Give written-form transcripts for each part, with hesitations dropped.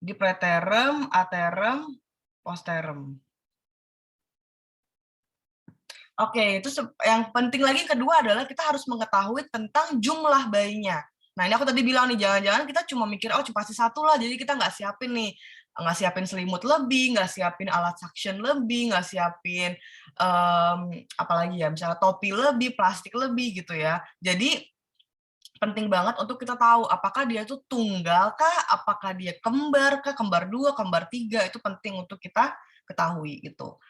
Di preterm, aterm, posterm. Oke, itu yang penting lagi kedua adalah kita harus mengetahui tentang jumlah bayinya. Nah, ini aku tadi bilang nih, jangan-jangan kita cuma mikir, oh cuma pasti satu lah, jadi kita nggak siapin nih. Nggak siapin selimut lebih, nggak siapin alat suction lebih, nggak siapin, apalagi ya, misalnya topi lebih, plastik lebih gitu ya. Jadi, penting banget untuk kita tahu, apakah dia tuh tunggal kah, apakah dia kembar kah, kembar 2, kembar 3, itu penting untuk kita ketahui gitu.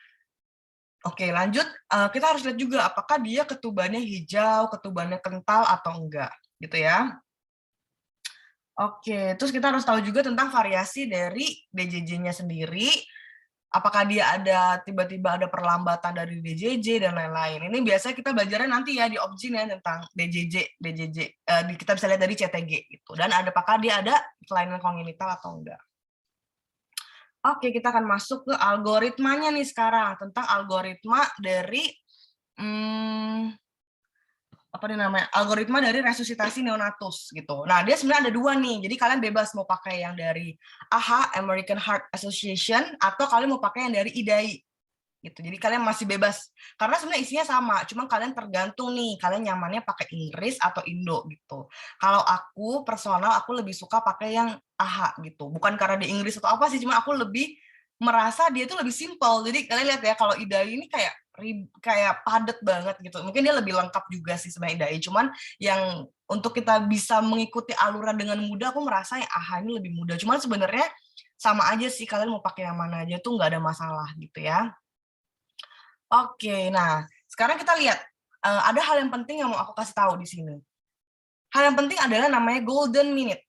Oke, lanjut, kita harus lihat juga apakah dia ketubannya hijau, ketubannya kental atau enggak, gitu ya. Oke, terus kita harus tahu juga tentang variasi dari DJJ-nya sendiri, apakah dia ada tiba-tiba ada perlambatan dari DJJ dan lain-lain. Ini biasanya kita belajarnya nanti ya di Objin ya tentang DJJ, kita bisa lihat dari CTG gitu. Dan apakah dia ada kelainan kongenital atau enggak. Oke, kita akan masuk ke algoritmanya nih sekarang, tentang algoritma dari apa nih namanya, algoritma dari resusitasi neonatus gitu. Nah, dia sebenarnya ada 2 nih, jadi kalian bebas mau pakai yang dari AHA, American Heart Association, atau kalian mau pakai yang dari IDAI gitu. Jadi kalian masih bebas, karena sebenarnya isinya sama, cuma kalian tergantung nih, kalian nyamannya pakai Inggris atau Indo gitu. Kalau aku personal, aku lebih suka pakai yang AHA gitu, bukan karena di Inggris atau apa sih, cuma aku lebih merasa dia tuh lebih simpel. Jadi kalian lihat ya, kalau IDAI ini kayak padat banget gitu. Mungkin dia lebih lengkap juga sih sebenarnya IDAI, cuman yang untuk kita bisa mengikuti aluran dengan mudah, aku merasa yang AHA ini lebih mudah. Cuman sebenarnya sama aja sih, kalian mau pakai yang mana aja tuh nggak ada masalah gitu ya. Oke, nah sekarang kita lihat, ada hal yang penting yang mau aku kasih tahu di sini. Hal yang penting adalah namanya golden minute.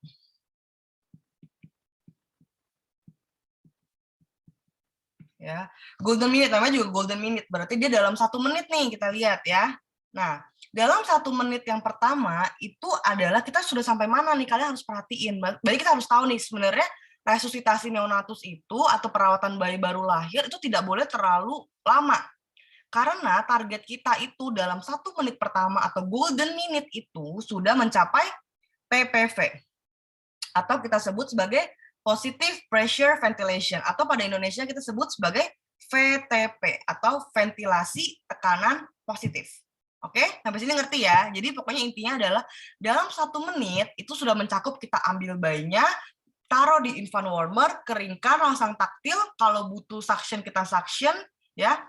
Ya, golden minute, namanya juga golden minute, berarti dia dalam 1 menit nih, kita lihat ya. Nah, dalam 1 menit yang pertama, itu adalah kita sudah sampai mana nih, kalian harus perhatiin. Berarti kita harus tahu nih, sebenarnya resusitasi neonatus itu, atau perawatan bayi baru lahir, itu tidak boleh terlalu lama. Karena target kita itu dalam 1 menit pertama atau golden minute itu sudah mencapai PPV, atau kita sebut sebagai positive pressure ventilation, atau pada Indonesia kita sebut sebagai VTP atau ventilasi tekanan positif. Oke, sampai sini ngerti ya? Jadi pokoknya intinya adalah dalam 1 menit itu sudah mencakup kita ambil bayinya, taruh di infant warmer, keringkan, langsung taktil, kalau butuh suction kita suction, ya.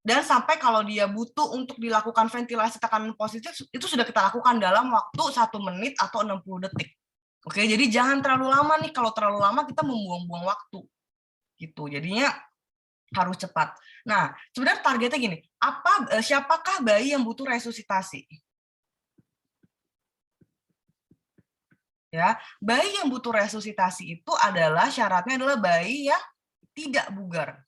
Dan sampai kalau dia butuh untuk dilakukan ventilasi tekanan positif, itu sudah kita lakukan dalam waktu 1 menit atau 60 detik. Oke, jadi jangan terlalu lama nih, kalau terlalu lama kita membuang-buang waktu. Gitu, jadinya harus cepat. Nah, sebenarnya targetnya gini, siapakah bayi yang butuh resusitasi? Ya, bayi yang butuh resusitasi itu adalah syaratnya adalah bayi yang tidak bugar.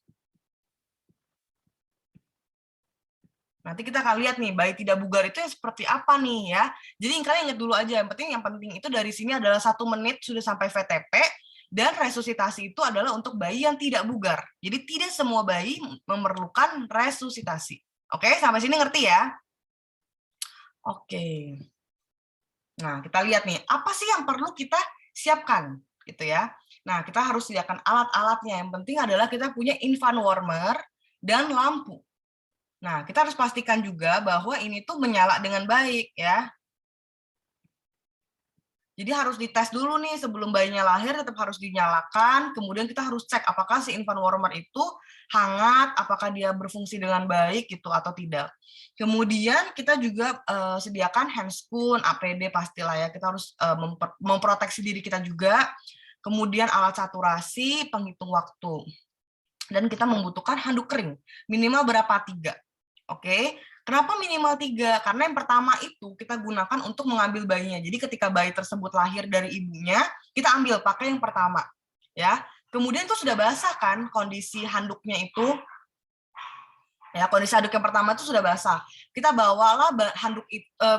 Nanti kita akan lihat nih, bayi tidak bugar itu yang seperti apa nih ya. Jadi kalian ingat dulu aja, yang penting itu dari sini adalah 1 menit sudah sampai VTP, dan resusitasi itu adalah untuk bayi yang tidak bugar. Jadi tidak semua bayi memerlukan resusitasi. Oke, sampai sini ngerti ya? Oke. Nah, kita lihat nih, apa sih yang perlu kita siapkan gitu ya. Nah, kita harus sediakan alat-alatnya. Yang penting adalah kita punya infant warmer dan lampu. Nah, kita harus pastikan juga bahwa ini tuh menyala dengan baik ya. Jadi harus dites dulu nih sebelum bayinya lahir, tetap harus dinyalakan, kemudian kita harus cek apakah si infant warmer itu hangat, apakah dia berfungsi dengan baik gitu atau tidak. Kemudian kita juga sediakan handscoon, APD pastilah ya, kita harus memproteksi diri kita juga, kemudian alat saturasi, penghitung waktu. Dan kita membutuhkan handuk kering, minimal berapa? 3. Oke, kenapa minimal 3? Karena yang pertama itu kita gunakan untuk mengambil bayinya. Jadi ketika bayi tersebut lahir dari ibunya, kita ambil pakai yang pertama, ya. Kemudian itu sudah basah kan kondisi handuknya itu, ya. Kondisi handuk yang pertama itu sudah basah. Kita bawalah handuk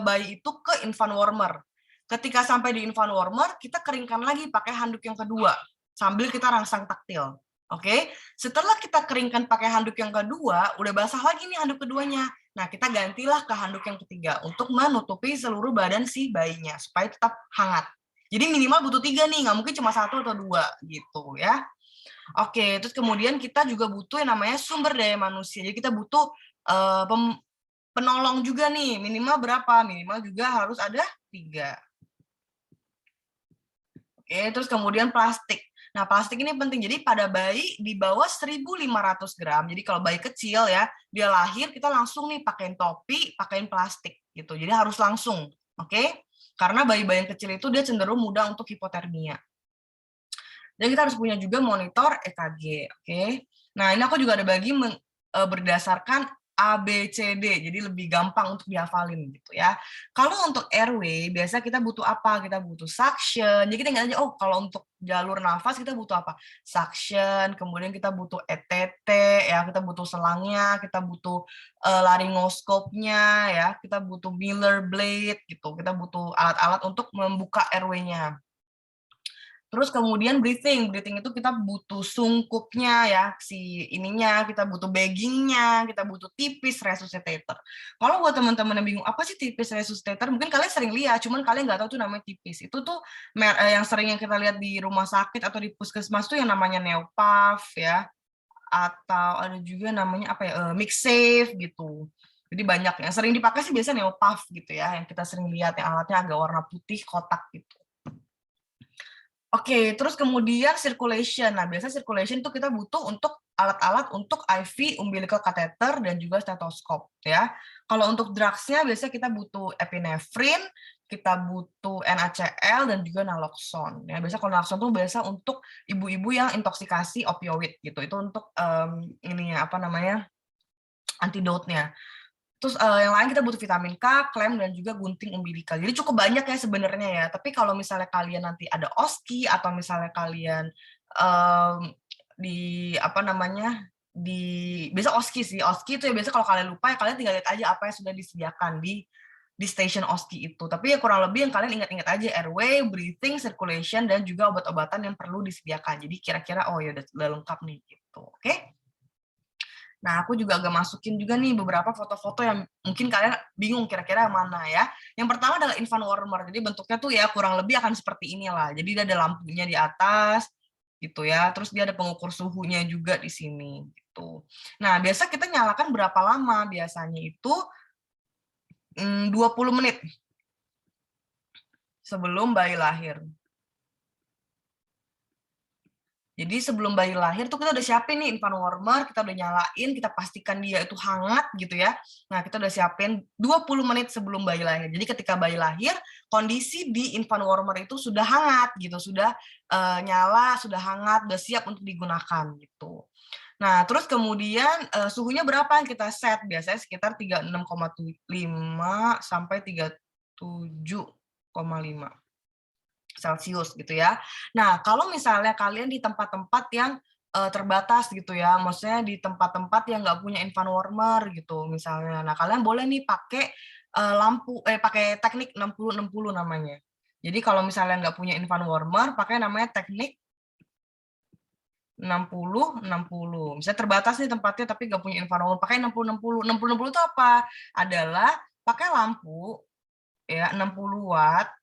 bayi itu ke infant warmer. Ketika sampai di infant warmer, kita keringkan lagi pakai handuk yang kedua sambil kita rangsang taktil. Oke, setelah kita keringkan pakai handuk yang kedua, udah basah lagi nih handuk keduanya. Nah, kita gantilah ke handuk yang ketiga untuk menutupi seluruh badan si bayinya supaya tetap hangat. Jadi minimal butuh 3 nih, nggak mungkin cuma 1 atau 2 gitu ya. Oke, terus kemudian kita juga butuh yang namanya sumber daya manusia. Jadi kita butuh penolong juga nih, minimal berapa? Minimal juga harus ada 3. Oke, terus kemudian plastik. Nah, plastik ini penting. Jadi pada bayi di bawah 1.500 gram, jadi kalau bayi kecil ya, dia lahir kita langsung nih pakaiin topi, pakaiin plastik gitu. Jadi harus langsung, oke? Karena bayi-bayi yang kecil itu dia cenderung mudah untuk hipotermia. Dan kita harus punya juga monitor EKG, oke? Nah, ini aku juga ada bagi berdasarkan A, B, C, D, jadi lebih gampang untuk dihafalin gitu ya. Kalau untuk airway, biasa kita butuh apa? Kita butuh suction, jadi kita ingat aja, oh kalau untuk jalur nafas kita butuh apa? Suction, kemudian kita butuh ETT, ya kita butuh selangnya, kita butuh laringoskopnya, ya kita butuh Miller blade, gitu. Kita butuh alat-alat untuk membuka airway-nya. Terus kemudian breathing itu kita butuh sungkupnya ya, si ininya, kita butuh baggingnya, kita butuh tipis resuscitator. Kalau buat teman-teman yang bingung, apa sih tipis resuscitator? Mungkin kalian sering lihat, cuman kalian nggak tahu tuh namanya tipis. Itu tuh yang sering yang kita lihat di rumah sakit atau di puskesmas tuh yang namanya Neopav ya, atau ada juga namanya apa ya, MixSafe gitu. Jadi banyak yang sering dipakai sih biasanya Neopav gitu ya, yang kita sering lihat yang alatnya agak warna putih kotak gitu. Oke, terus kemudian circulation. Nah, biasa circulation itu kita butuh untuk alat-alat untuk IV, umbilical catheter, dan juga stetoskop. Ya. Kalau untuk drugs-nya, biasanya kita butuh epinefrin, kita butuh NaCl, dan juga naloxone. Ya, biasa kalau naloxone itu biasa untuk ibu-ibu yang intoksikasi opioid. Gitu. Itu untuk ininya apa namanya antidote-nya. Terus yang lain kita butuh vitamin K, klem, dan juga gunting umbilikal. Jadi cukup banyak ya sebenarnya ya. Tapi kalau misalnya kalian nanti ada OSCE atau misalnya kalian di apa namanya biasa OSCE sih. OSCE itu ya biasa kalau kalian lupa ya kalian tinggal lihat aja apa yang sudah disediakan di station OSCE itu. Tapi ya kurang lebih yang kalian ingat-ingat aja airway, breathing, circulation, dan juga obat-obatan yang perlu disediakan. Jadi kira-kira oh ya udah lengkap nih gitu. Oke? Nah, aku juga agak masukin juga nih beberapa foto-foto yang mungkin kalian bingung kira-kira yang mana ya. Yang pertama adalah infant warmer. Jadi bentuknya tuh ya kurang lebih akan seperti inilah. Jadi dia ada lampunya di atas gitu ya. Terus dia ada pengukur suhunya juga di sini gitu. Nah, biasa kita nyalakan berapa lama? Biasanya itu 20 menit sebelum bayi lahir. Jadi sebelum bayi lahir tuh kita udah siapin nih infant warmer, kita udah nyalain, kita pastikan dia itu hangat gitu ya. Nah, kita udah siapin 20 menit sebelum bayi lahir. Jadi ketika bayi lahir, kondisi di infant warmer itu sudah hangat gitu, sudah nyala, sudah hangat, udah siap untuk digunakan gitu. Nah, terus kemudian suhunya berapa yang kita set? Biasanya sekitar 36,5 sampai 37,5. Celcius gitu ya. Nah, kalau misalnya kalian di tempat-tempat yang terbatas gitu ya, maksudnya di tempat-tempat yang nggak punya infant warmer gitu misalnya. Nah, kalian boleh nih pakai pakai teknik 60-60 namanya. Jadi kalau misalnya nggak punya infant warmer, pakai namanya teknik 60-60. Misalnya terbatas nih tempatnya tapi nggak punya infant warmer, pakai 60-60. 60-60 itu apa? Adalah pakai lampu ya 60 watt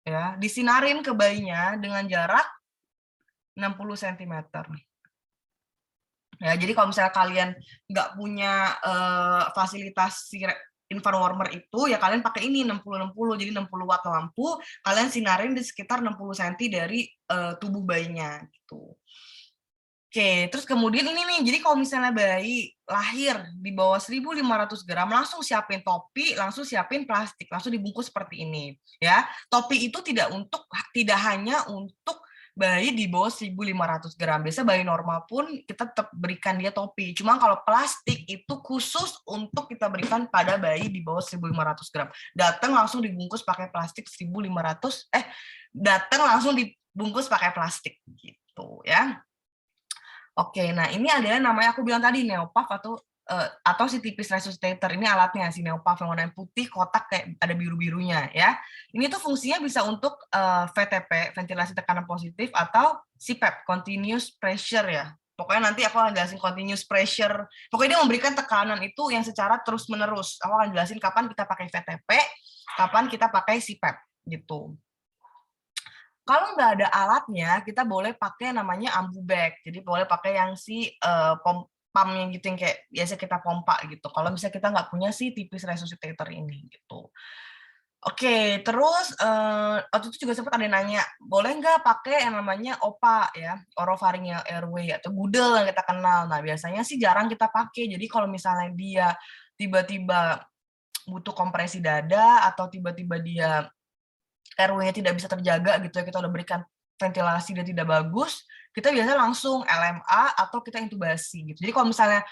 ya, disinarin ke bayinya dengan jarak 60 cm. Ya, jadi kalau misalnya kalian nggak punya fasilitas infant warmer itu, ya kalian pakai ini 60-60, jadi 60 watt lampu, kalian sinarin di sekitar 60 cm dari tubuh bayinya gitu. Oke, terus kemudian ini nih, jadi kalau misalnya bayi lahir di bawah 1.500 gram, langsung siapin topi, langsung siapin plastik, langsung dibungkus seperti ini. Ya, topi itu tidak hanya untuk bayi di bawah 1.500 gram. Biasa bayi normal pun kita tetap berikan dia topi. Cuma kalau plastik itu khusus untuk kita berikan pada bayi di bawah 1.500 gram. Datang langsung dibungkus pakai plastik 1.500, datang langsung dibungkus pakai plastik gitu ya. Oke, nah ini adalah namanya aku bilang tadi Neopav atau si tipis resuscitator. Ini alatnya si Neopav yang warna putih, kotak kayak ada biru-birunya ya. Ini tuh fungsinya bisa untuk VTP, ventilasi tekanan positif, atau CPAP, continuous pressure ya. Pokoknya nanti aku akan jelasin continuous pressure. Pokoknya dia memberikan tekanan itu yang secara terus-menerus. Aku akan jelasin kapan kita pakai VTP, kapan kita pakai CPAP gitu. Kalau nggak ada alatnya, kita boleh pakai namanya ambu bag. Jadi boleh pakai yang pumpnya gitu yang kayak biasa kita pompa gitu. Kalau misalnya kita nggak punya si tipis resuscitator ini gitu. Oke, terus waktu itu juga sempat ada yang nanya, boleh nggak pakai yang namanya OPA ya, oropharyngeal airway atau gudel yang kita kenal. Nah, biasanya sih jarang kita pakai. Jadi kalau misalnya dia tiba-tiba butuh kompresi dada atau tiba-tiba dia airway-nya tidak bisa terjaga gitu ya, kita udah berikan ventilasi dan tidak bagus, kita biasanya langsung LMA atau kita intubasi gitu. Jadi kalau misalnya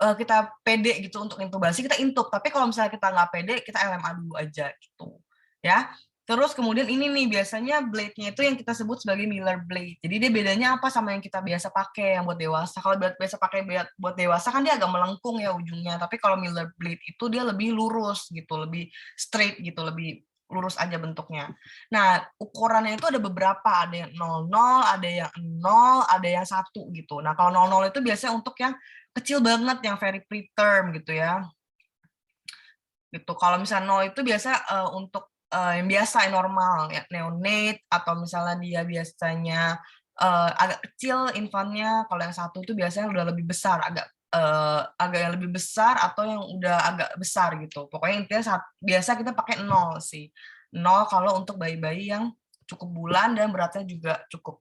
kita pede gitu untuk intubasi, kita intub. Tapi kalau misalnya kita nggak pede, kita LMA dulu aja gitu. Ya. Terus kemudian ini nih, biasanya blade-nya itu yang kita sebut sebagai Miller blade. Jadi dia bedanya apa sama yang kita biasa pakai yang buat dewasa. Kalau biasa pakai buat dewasa kan dia agak melengkung ya ujungnya. Tapi kalau Miller blade itu dia lebih lurus gitu, lebih straight gitu, lebih lurus aja bentuknya. Nah, ukurannya itu ada beberapa, ada yang 00, ada yang 0, ada yang 1 gitu. Nah, kalau 00 itu biasanya untuk yang kecil banget, yang very preterm gitu ya. Gitu. Kalau misalnya 0 itu biasa untuk yang biasa, yang normal, ya, neonate, atau misalnya dia biasanya agak kecil infannya. Kalau yang 1 itu biasanya udah lebih besar, agak yang lebih besar atau yang udah agak besar gitu. Pokoknya intinya biasa kita pakai 0 sih. 0 kalau untuk bayi-bayi yang cukup bulan dan beratnya juga cukup.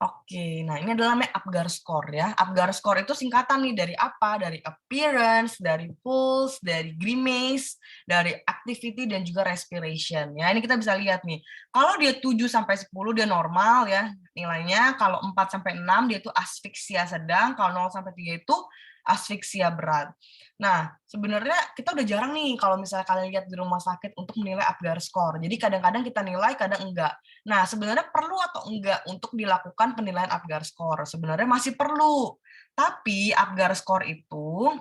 Oke, nah ini adalah namanya Apgar score ya. Apgar score itu singkatan nih dari apa? Dari appearance, dari pulse, dari grimace, dari activity dan juga respiration ya. Ini kita bisa lihat nih. Kalau dia 7 sampai 10 dia normal ya nilainya. Kalau 4 sampai 6 dia itu asfiksia sedang, kalau 0 sampai 3 itu asfiksia berat. Nah, sebenarnya kita udah jarang nih kalau misalnya kalian lihat di rumah sakit untuk menilai Apgar score. Jadi kadang-kadang kita nilai, kadang enggak. Nah, sebenarnya perlu atau enggak untuk dilakukan penilaian Apgar score? Sebenarnya masih perlu. Tapi Apgar score itu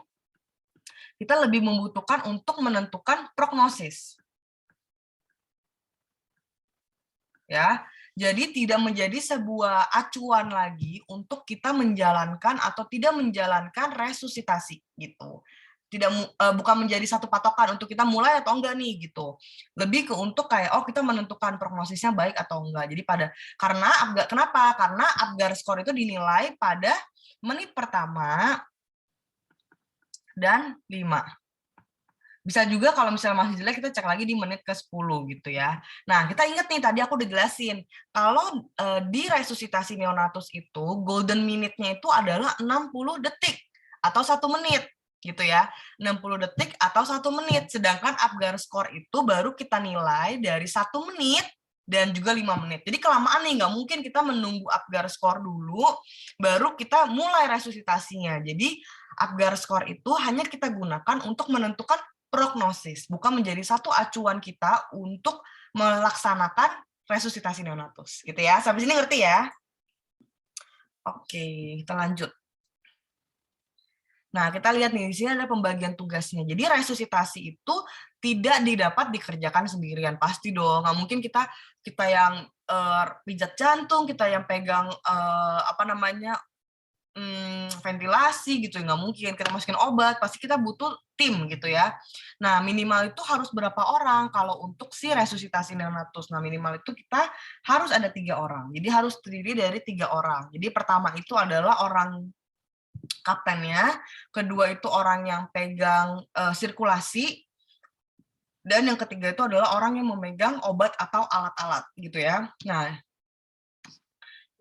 kita lebih membutuhkan untuk menentukan prognosis. Ya. Jadi tidak menjadi sebuah acuan lagi untuk kita menjalankan atau tidak menjalankan resusitasi gitu. Bukan menjadi satu patokan untuk kita mulai atau enggak nih gitu. Lebih ke untuk kayak kita menentukan prognosisnya baik atau enggak. Jadi kenapa? Karena Apgar score itu dinilai pada menit pertama dan 5. Bisa juga kalau misalnya masih jelek, kita cek lagi di menit ke-10 gitu ya. Nah, kita ingat nih, tadi aku udah jelasin, kalau di resusitasi neonatus itu, golden minute-nya itu adalah 60 detik atau 1 menit gitu ya. 60 detik atau 1 menit. Sedangkan Apgar score itu baru kita nilai dari 1 menit dan juga 5 menit. Jadi kelamaan nih, nggak mungkin kita menunggu Apgar score dulu, baru kita mulai resusitasinya. Jadi Apgar score itu hanya kita gunakan untuk menentukan prognosis, bukan menjadi satu acuan kita untuk melaksanakan resusitasi neonatus, gitu ya. Sampai sini ngerti ya? Oke, kita lanjut. Nah, kita lihat nih, di sini ada pembagian tugasnya. Jadi resusitasi itu tidak didapat dikerjakan sendirian, pasti dong. Nggak mungkin kita yang pijat jantung, kita yang pegang ventilasi gitu, nggak mungkin kita masukin obat, pasti kita butuh tim gitu ya. Nah, minimal itu harus berapa orang kalau untuk si resusitasi neonatus. Nah, minimal itu kita harus ada 3 orang. Jadi harus terdiri dari 3 orang. Jadi pertama itu adalah orang kaptennya, kedua itu orang yang pegang sirkulasi, dan yang ketiga itu adalah orang yang memegang obat atau alat-alat gitu ya. Nah,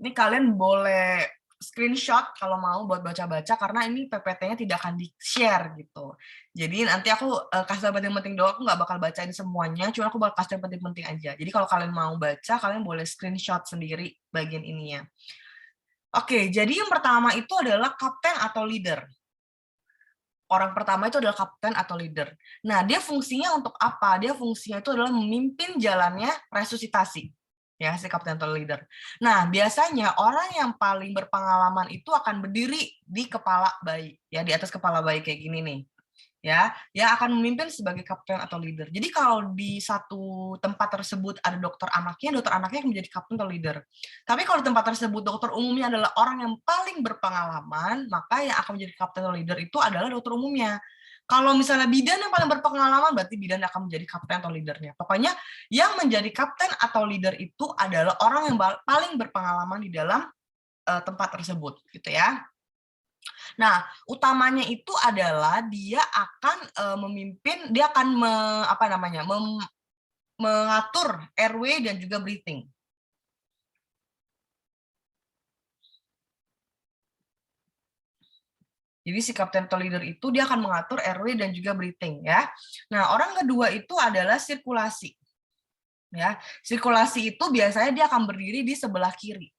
ini kalian boleh screenshot kalau mau buat baca-baca, karena ini PPT-nya tidak akan di-share gitu. Jadi nanti aku kasih yang penting-penting doang, aku nggak bakal bacain semuanya, cuma aku bakal kasih yang penting-penting aja. Jadi kalau kalian mau baca, kalian boleh screenshot sendiri bagian ininya. Oke, jadi yang pertama itu adalah kapten atau leader. Orang pertama itu adalah kapten atau leader. Nah, dia fungsinya untuk apa? Dia fungsinya itu adalah memimpin jalannya resusitasi. Ya, si kapten atau leader. Nah, biasanya orang yang paling berpengalaman itu akan berdiri di kepala bayi, ya, di atas kepala bayi kayak gini nih. Ya, yang akan memimpin sebagai kapten atau leader. Jadi kalau di satu tempat tersebut ada dokter anaknya yang menjadi kapten atau leader. Tapi kalau di tempat tersebut dokter umumnya adalah orang yang paling berpengalaman, maka yang akan menjadi kapten atau leader itu adalah dokter umumnya. Kalau misalnya bidan yang paling berpengalaman, berarti bidan akan menjadi kapten atau leadernya. Pokoknya yang menjadi kapten atau leader itu adalah orang yang paling berpengalaman di dalam tempat tersebut, gitu ya. Nah, utamanya itu adalah dia akan memimpin, dia akan mengatur RW dan juga breathing. Jadi si kapten atau leader itu dia akan mengatur RW dan juga breathing ya. Nah, orang kedua itu adalah sirkulasi. Ya, sirkulasi itu biasanya dia akan berdiri di sebelah kiri.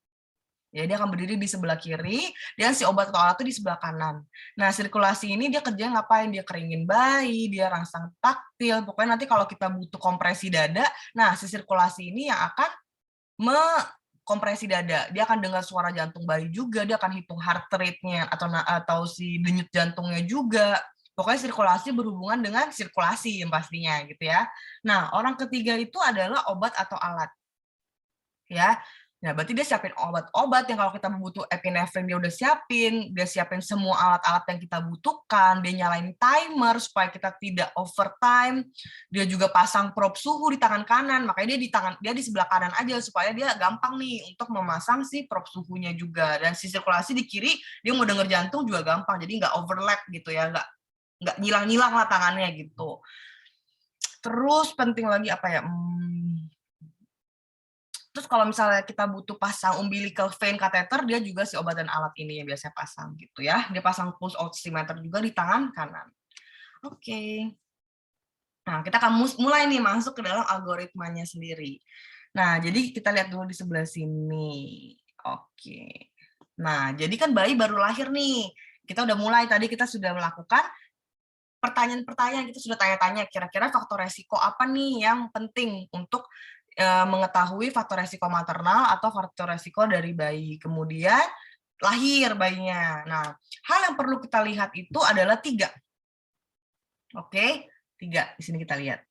Ya, dia akan berdiri di sebelah kiri dan si obat atau alat itu di sebelah kanan. Nah, sirkulasi ini dia kerja ngapain? Dia keringin bayi, dia rangsang taktil. Pokoknya nanti kalau kita butuh kompresi dada, nah si sirkulasi ini yang akan kompresi dada, dia akan dengar suara jantung bayi juga, dia akan hitung heart rate-nya atau si denyut jantungnya juga. Pokoknya sirkulasi berhubungan dengan sirkulasi yang pastinya gitu ya. Nah, orang ketiga itu adalah obat atau alat. Ya. Nah, berarti dia siapin obat-obat yang kalau kita butuh epinefrin dia siapin semua alat-alat yang kita butuhkan, dia nyalain timer supaya kita tidak overtime. Dia juga pasang probe suhu di tangan kanan, makanya dia di sebelah kanan aja supaya dia gampang nih untuk memasang si probe suhunya juga. Dan si sirkulasi di kiri, dia mau denger jantung juga gampang, jadi nggak overlap gitu ya, nggak nyilang-nyilang lah tangannya gitu. Terus penting lagi apa ya? Terus kalau misalnya kita butuh pasang umbilical vein catheter, dia juga si obat dan alat ini yang biasanya pasang gitu ya. Dia pasang pulse oximeter juga di tangan kanan. Oke. Nah, kita akan mulai nih masuk ke dalam algoritmanya sendiri. Nah, jadi kita lihat dulu di sebelah sini. Oke. Nah, jadi kan bayi baru lahir nih. Kita udah mulai, tadi kita sudah melakukan pertanyaan-pertanyaan, kita sudah tanya-tanya kira-kira faktor resiko apa nih yang penting untuk mengetahui faktor resiko maternal atau faktor resiko dari bayi. Kemudian lahir bayinya. Nah, hal yang perlu kita lihat itu adalah 3. Oke, 3 di sini kita lihat.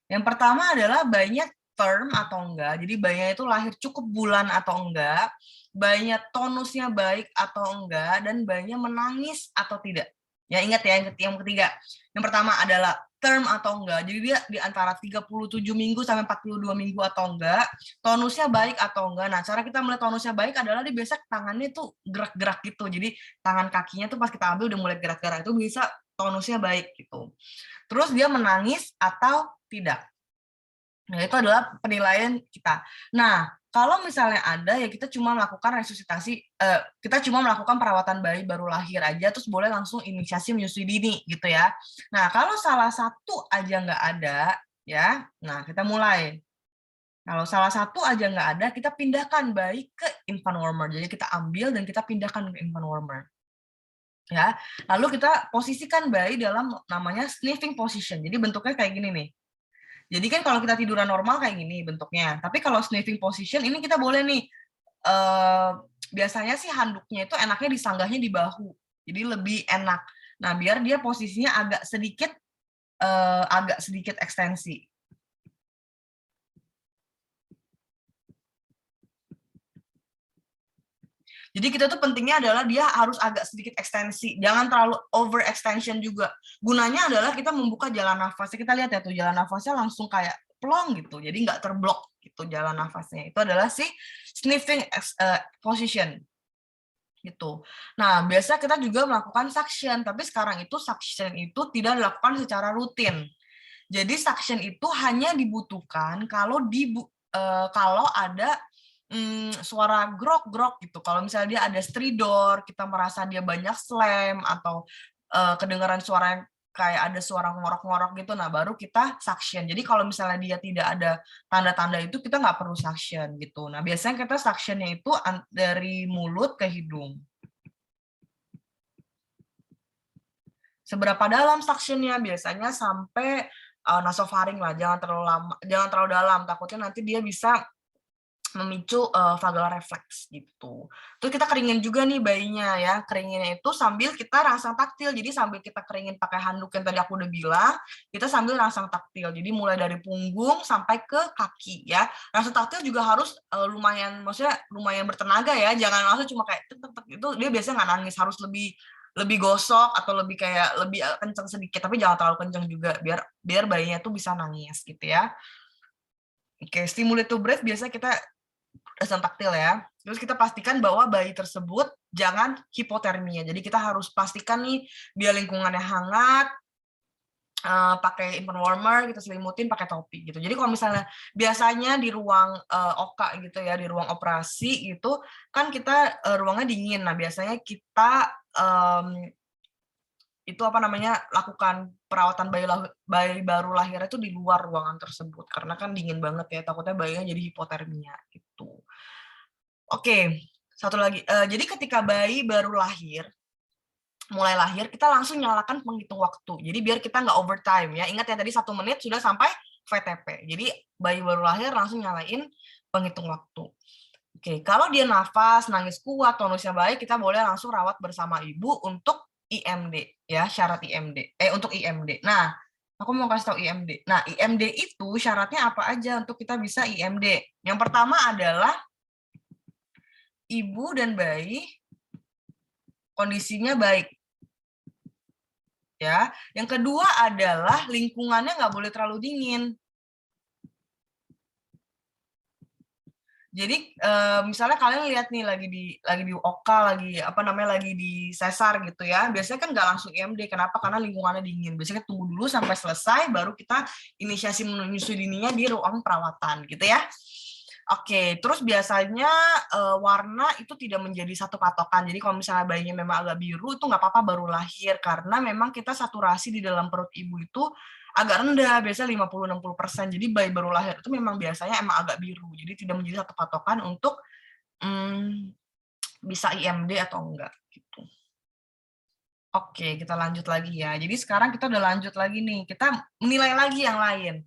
Yang pertama adalah bayinya term atau enggak. Jadi bayinya itu lahir cukup bulan atau enggak, bayinya tonusnya baik atau enggak, dan bayinya menangis atau tidak. Ya, ingat ya, yang ketiga. Yang pertama adalah term atau enggak. Jadi dia di antara 37 minggu sampai 42 minggu atau enggak. Tonusnya baik atau enggak. Nah, cara kita melihat tonusnya baik adalah dia biasa tangannya tuh gerak-gerak gitu. Jadi tangan kakinya tuh pas kita ambil udah mulai gerak-gerak, itu bisa tonusnya baik gitu. Terus dia menangis atau tidak. Nah, itu adalah penilaian kita. Nah, kalau misalnya ada, ya kita cuma melakukan resusitasi, kita cuma melakukan perawatan bayi baru lahir aja, terus boleh langsung inisiasi menyusui dini, gitu ya. Nah, kalau salah satu aja nggak ada, ya, nah kita mulai. Kalau salah satu aja nggak ada, kita pindahkan bayi ke infant warmer. Jadi kita ambil dan kita pindahkan ke infant warmer. Ya, lalu kita posisikan bayi dalam namanya sniffing position. Jadi bentuknya kayak gini nih. Jadi kan kalau kita tiduran normal kayak gini bentuknya, tapi kalau sniffing position ini kita boleh nih, biasanya sih handuknya itu enaknya disanggahnya di bahu, jadi lebih enak. Nah, biar dia posisinya agak sedikit ekstensi. Jadi kita tuh pentingnya adalah dia harus agak sedikit ekstensi, jangan terlalu over extension juga. Gunanya adalah kita membuka jalan nafasnya. Kita lihat ya tuh jalan nafasnya langsung kayak plong gitu, jadi nggak terblok gitu jalan nafasnya. Itu adalah si sniffing position gitu. Nah, biasa kita juga melakukan suction, tapi sekarang itu suction itu tidak dilakukan secara rutin. Jadi suction itu hanya dibutuhkan kalau ada suara grok-grok gitu. Kalau misalnya dia ada stridor, kita merasa dia banyak slam atau kedengaran suara yang kayak ada suara ngorok-ngorok gitu, nah baru kita suction. Jadi kalau misalnya dia tidak ada tanda-tanda itu, kita nggak perlu suction gitu. Nah, biasanya kita suctionnya itu dari mulut ke hidung. Seberapa dalam suctionnya? Biasanya sampai nasofaring lah, jangan terlalu lama, jangan terlalu dalam, takutnya nanti dia bisa memicu vagal refleks gitu. Terus kita keringin juga nih bayinya ya, keringinnya itu sambil kita rangsang taktil. Jadi sambil kita keringin pakai handuk yang tadi aku udah bilang, kita sambil rangsang taktil. Jadi mulai dari punggung sampai ke kaki ya. Rangsang taktil juga harus lumayan bertenaga ya, jangan langsung cuma kayak tek tek tek, itu dia biasanya nggak nangis, harus lebih lebih gosok atau lebih kayak lebih kenceng sedikit, tapi jangan terlalu kenceng juga biar bayinya tuh bisa nangis gitu ya. Oke, stimulate to breathe biasanya kita rasakan taktil ya. Terus kita pastikan bahwa bayi tersebut jangan hipotermia. Jadi kita harus pastikan nih dia lingkungannya hangat, pakai infant warmer, kita selimutin pakai topi gitu. Jadi kalau misalnya biasanya di ruang OKA gitu ya, di ruang operasi gitu, kan kita ruangnya dingin. Nah biasanya kita itu apa namanya, lakukan perawatan bayi baru lahir itu di luar ruangan tersebut karena kan dingin banget ya, takutnya bayinya jadi hipotermia gitu. Oke, satu lagi, jadi ketika bayi baru lahir, mulai lahir, kita langsung nyalakan penghitung waktu. Jadi biar kita nggak overtime ya. Ingat ya tadi 1 menit sudah sampai VTP. Jadi bayi baru lahir langsung nyalain penghitung waktu. Oke, kalau dia nafas, nangis kuat, tonusnya baik, kita boleh langsung rawat bersama ibu untuk IMD ya, syarat IMD. Untuk IMD. Nah, aku mau kasih tahu IMD. Nah, IMD itu syaratnya apa aja untuk kita bisa IMD? Yang pertama adalah ibu dan bayi kondisinya baik. Ya, yang kedua adalah lingkungannya nggak boleh terlalu dingin. Jadi misalnya kalian lihat nih lagi di OK, lagi di sesar gitu ya. Biasanya kan nggak langsung IMD. Kenapa? Karena lingkungannya dingin. Biasanya tunggu dulu sampai selesai, baru kita inisiasi menyusui dininya di ruang perawatan gitu ya. Oke, terus biasanya warna itu tidak menjadi satu patokan. Jadi kalau misalnya bayinya memang agak biru itu nggak apa-apa baru lahir karena memang kita saturasi di dalam perut ibu itu agak rendah, biasanya 50-60%. Jadi bayi baru lahir itu memang biasanya emang agak biru. Jadi tidak menjadi satu patokan untuk bisa IMD atau enggak gitu. Oke, kita lanjut lagi ya. Jadi sekarang kita udah lanjut lagi nih. Kita menilai lagi yang lain.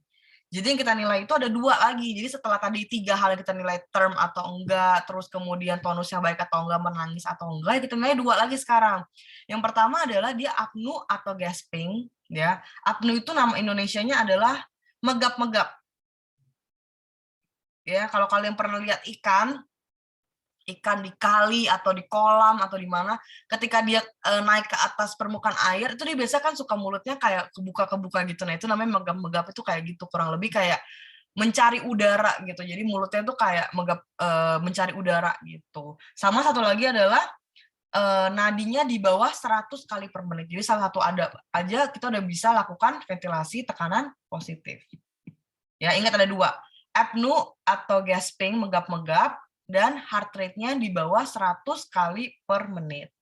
Jadi yang kita nilai itu ada 2 lagi. Jadi setelah tadi 3 hal yang kita nilai term atau enggak, terus kemudian tonus yang baik atau enggak, menangis atau enggak, kita nilai 2 lagi sekarang. Yang pertama adalah dia apnu atau gasping, ya. Apnu itu nama Indonesianya adalah megap-megap. Ya, kalau kalian pernah lihat ikan di kali atau di kolam atau di mana, ketika dia naik ke atas permukaan air, itu dia biasa kan suka mulutnya kayak kebuka-kebuka gitu. Nah, itu namanya megap-megap itu kayak gitu, kurang lebih kayak mencari udara gitu. Jadi mulutnya tuh kayak mencari udara gitu. Sama satu lagi adalah nadinya di bawah 100 kali per menit. Jadi salah satu ada aja kita udah bisa lakukan ventilasi tekanan positif. Ya, ingat ada 2, apnu atau gasping, megap-megap, dan heart rate-nya di bawah 100 kali per menit.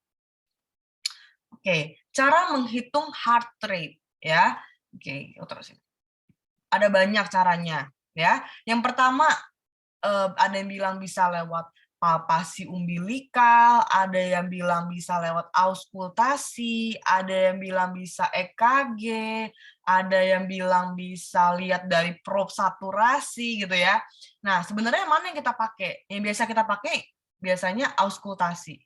Oke, cara menghitung heart rate ya. Oke, terusin. Ada banyak caranya ya. Yang pertama ada yang bilang bisa lewat palpasi umbilikal, ada yang bilang bisa lewat auskultasi, ada yang bilang bisa EKG, ada yang bilang bisa lihat dari probe saturasi gitu ya. Nah, sebenarnya mana yang kita pakai? Yang biasa kita pakai biasanya auskultasi.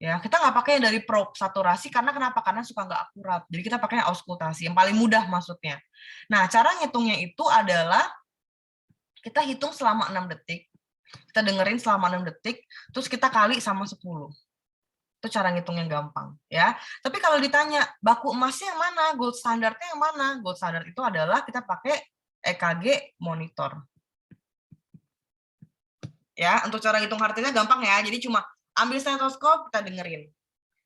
Ya, kita nggak pakai yang dari probe saturasi karena kenapa? Karena suka nggak akurat. Jadi kita pakai auskultasi, yang paling mudah maksudnya. Nah, cara ngitungnya itu adalah kita hitung selama 6 detik, kita dengerin selama 6 detik, terus kita kali sama 10. Itu cara ngitung yang gampang ya. Tapi kalau ditanya baku emasnya yang mana, gold standardnya yang mana? Gold standard itu adalah kita pakai EKG monitor. Ya, untuk cara ngitung heart rate-nya gampang ya. Jadi cuma ambil stetoskop, kita dengerin.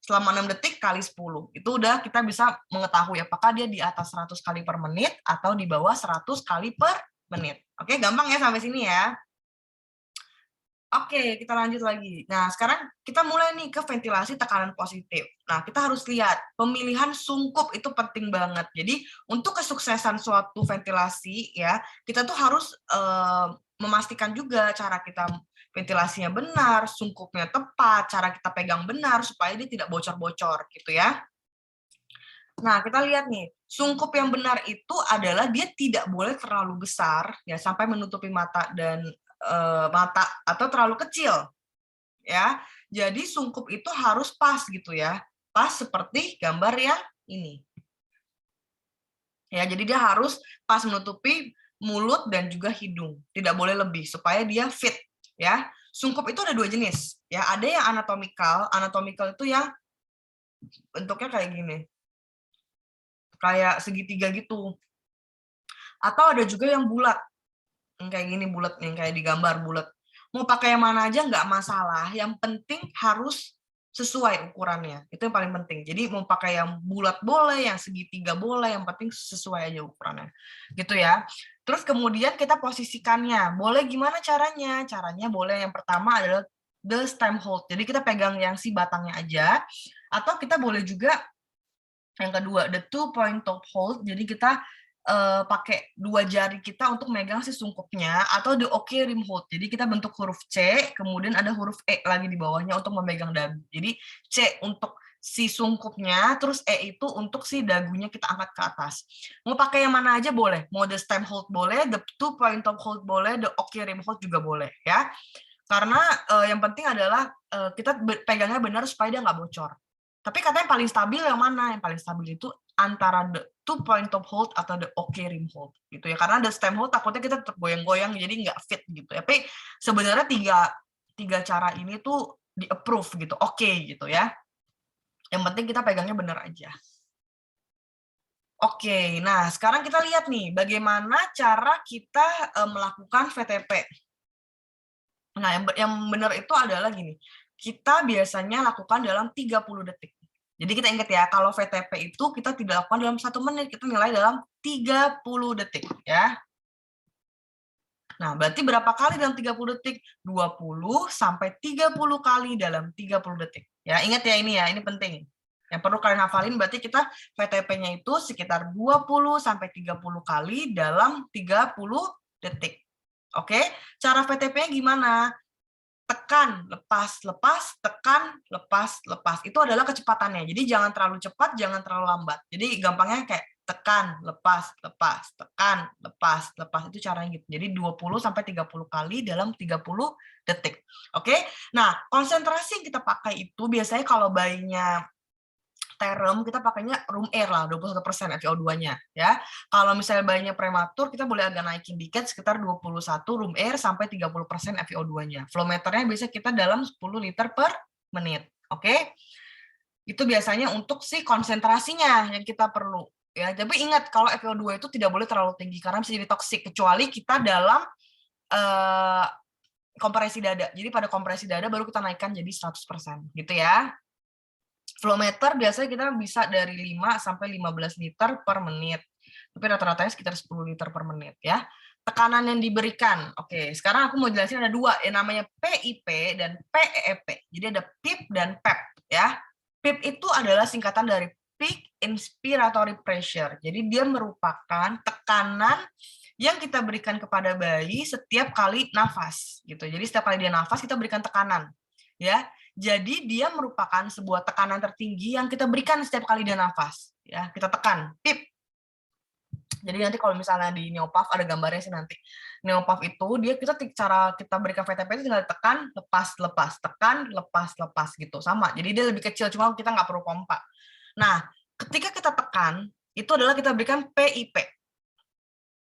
Selama 6 detik kali 10. Itu udah kita bisa mengetahui apakah dia di atas 100 kali per menit atau di bawah 100 kali per menit. Oke, gampang ya sampai sini ya. Oke, kita lanjut lagi. Nah, sekarang kita mulai nih ke ventilasi tekanan positif. Nah, kita harus lihat pemilihan sungkup itu penting banget. Jadi, untuk kesuksesan suatu ventilasi ya, kita tuh harus memastikan juga cara kita ventilasinya benar, sungkupnya tepat, cara kita pegang benar supaya dia tidak bocor-bocor gitu ya. Nah, kita lihat nih, sungkup yang benar itu adalah dia tidak boleh terlalu besar ya sampai menutupi mata dan mata atau terlalu kecil ya. Jadi sungkup itu harus pas gitu ya. Pas seperti gambar yang ini. Ya, jadi dia harus pas menutupi mulut dan juga hidung. Tidak boleh lebih supaya dia fit ya. Sungkup itu ada dua jenis, ya. Ada yang anatomikal itu yang bentuknya kayak gini, kayak segitiga gitu. Atau ada juga yang bulat, yang kayak gini bulat, yang kayak di gambar bulat. Mau pakai yang mana aja nggak masalah, yang penting harus sesuai ukurannya, itu yang paling penting. Jadi mau pakai yang bulat boleh, yang segitiga boleh, yang penting sesuai aja ukurannya, gitu ya. Terus kemudian kita posisikannya, boleh gimana caranya? Caranya boleh yang pertama adalah the stem hold, jadi kita pegang yang si batangnya aja, atau kita boleh juga yang kedua the 2-point top hold, jadi kita pakai dua jari kita untuk megang si sungkupnya, atau the OK rim hold. Jadi kita bentuk huruf C, kemudian ada huruf E lagi di bawahnya untuk memegang dagu. Jadi C untuk si sungkupnya, terus E itu untuk si dagunya kita angkat ke atas. Mau pakai yang mana aja boleh. Mau the stem hold boleh, the 2-point top hold boleh, the OK rim hold juga boleh ya. Karena yang penting adalah kita pegangnya benar supaya dia nggak bocor. Tapi katanya paling stabil yang mana? Yang paling stabil itu antara the 2-point top hold atau the OK rim hold gitu ya. Karena the stem hold takutnya kita tetap goyang-goyang jadi nggak fit gitu ya. Tapi sebenarnya tiga cara ini tuh di approve gitu, oke gitu ya. Yang penting kita pegangnya benar aja. Oke, nah sekarang kita lihat nih bagaimana cara kita melakukan VTP. Nah, yang benar itu adalah gini, kita biasanya lakukan dalam 30 detik. Jadi kita ingat ya, kalau VTP itu kita tidak lakukan dalam 1 menit, kita nilai dalam 30 detik ya. Nah, berarti berapa kali dalam 30 detik? 20 sampai 30 kali dalam 30 detik. Ya, ingat ya ini penting. Yang perlu kalian hafalin berarti kita VTP-nya itu sekitar 20 sampai 30 kali dalam 30 detik. Oke, cara VTP-nya gimana? Tekan, lepas, lepas, tekan, lepas, lepas. Itu adalah kecepatannya. Jadi jangan terlalu cepat, jangan terlalu lambat. Jadi gampangnya kayak tekan, lepas, lepas, tekan, lepas, lepas. Itu caranya gitu. Jadi 20 sampai 30 kali dalam 30 detik. Oke? Nah, konsentrasi yang kita pakai itu biasanya kalau bayinya term kita pakainya room air lah, 21% FiO2-nya ya. Kalau misalnya bayinya prematur kita boleh agak naikin dikit sekitar 21 room air sampai 30% FiO2-nya. Flow meternya biasa kita dalam 10 liter per menit. Oke? Itu biasanya untuk si konsentrasinya yang kita perlu ya. Tapi ingat kalau FiO2 itu tidak boleh terlalu tinggi karena bisa jadi toksik kecuali kita dalam kompresi dada. Jadi pada kompresi dada baru kita naikkan jadi 100% gitu ya. Flow meter biasanya kita bisa dari 5 sampai 15 liter per menit. Tapi rata-ratanya sekitar 10 liter per menit ya. Tekanan yang diberikan. Oke, sekarang aku mau jelasin ada dua, yang namanya PIP dan PEEP. Jadi ada PIP dan PEP ya. PIP itu adalah singkatan dari Peak Inspiratory Pressure. Jadi dia merupakan tekanan yang kita berikan kepada bayi setiap kali nafas gitu. Jadi setiap kali dia nafas kita berikan tekanan ya. Jadi dia merupakan sebuah tekanan tertinggi yang kita berikan setiap kali dia nafas. Ya, kita tekan, pip. Jadi nanti kalau misalnya di neopaf ada gambarnya sih nanti. Neopaf itu dia cara kita berikan VTP itu tinggal tekan, lepas, lepas, tekan, lepas, lepas gitu sama. Jadi dia lebih kecil cuma kita nggak perlu pompa. Nah, ketika kita tekan itu adalah kita berikan PIP.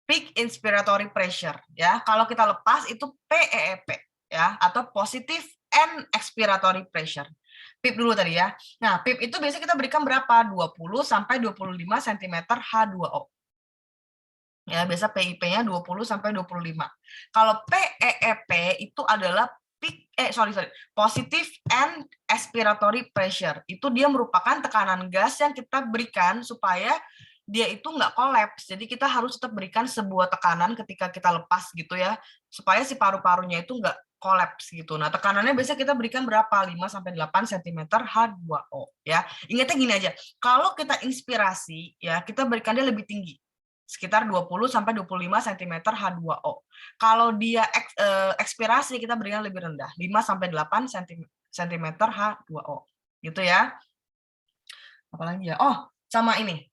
Peak Inspiratory Pressure ya. Kalau kita lepas itu PEEP ya atau Positive and Expiratory Pressure. PIP dulu tadi ya. Nah, PIP itu biasanya kita berikan berapa? 20 sampai 25 cm H2O. Ya, biasa PIP-nya 20 sampai 25. Kalau PEEP itu adalah Positive and Expiratory Pressure. Itu dia merupakan tekanan gas yang kita berikan supaya dia itu nggak kolaps. Jadi kita harus tetap berikan sebuah tekanan ketika kita lepas gitu ya, supaya si paru-parunya itu nggak kolaps gitu. Nah, tekanannya biasanya kita berikan berapa? 5 sampai 8 cm H2O ya. Ingatnya gini aja. Kalau kita inspirasi ya, kita berikan dia lebih tinggi. Sekitar 20 sampai 25 cm H2O. Kalau dia ekspirasi kita berikan lebih rendah, 5 sampai 8 cm H2O. Gitu ya. Apalagi ya? Oh, sama ini.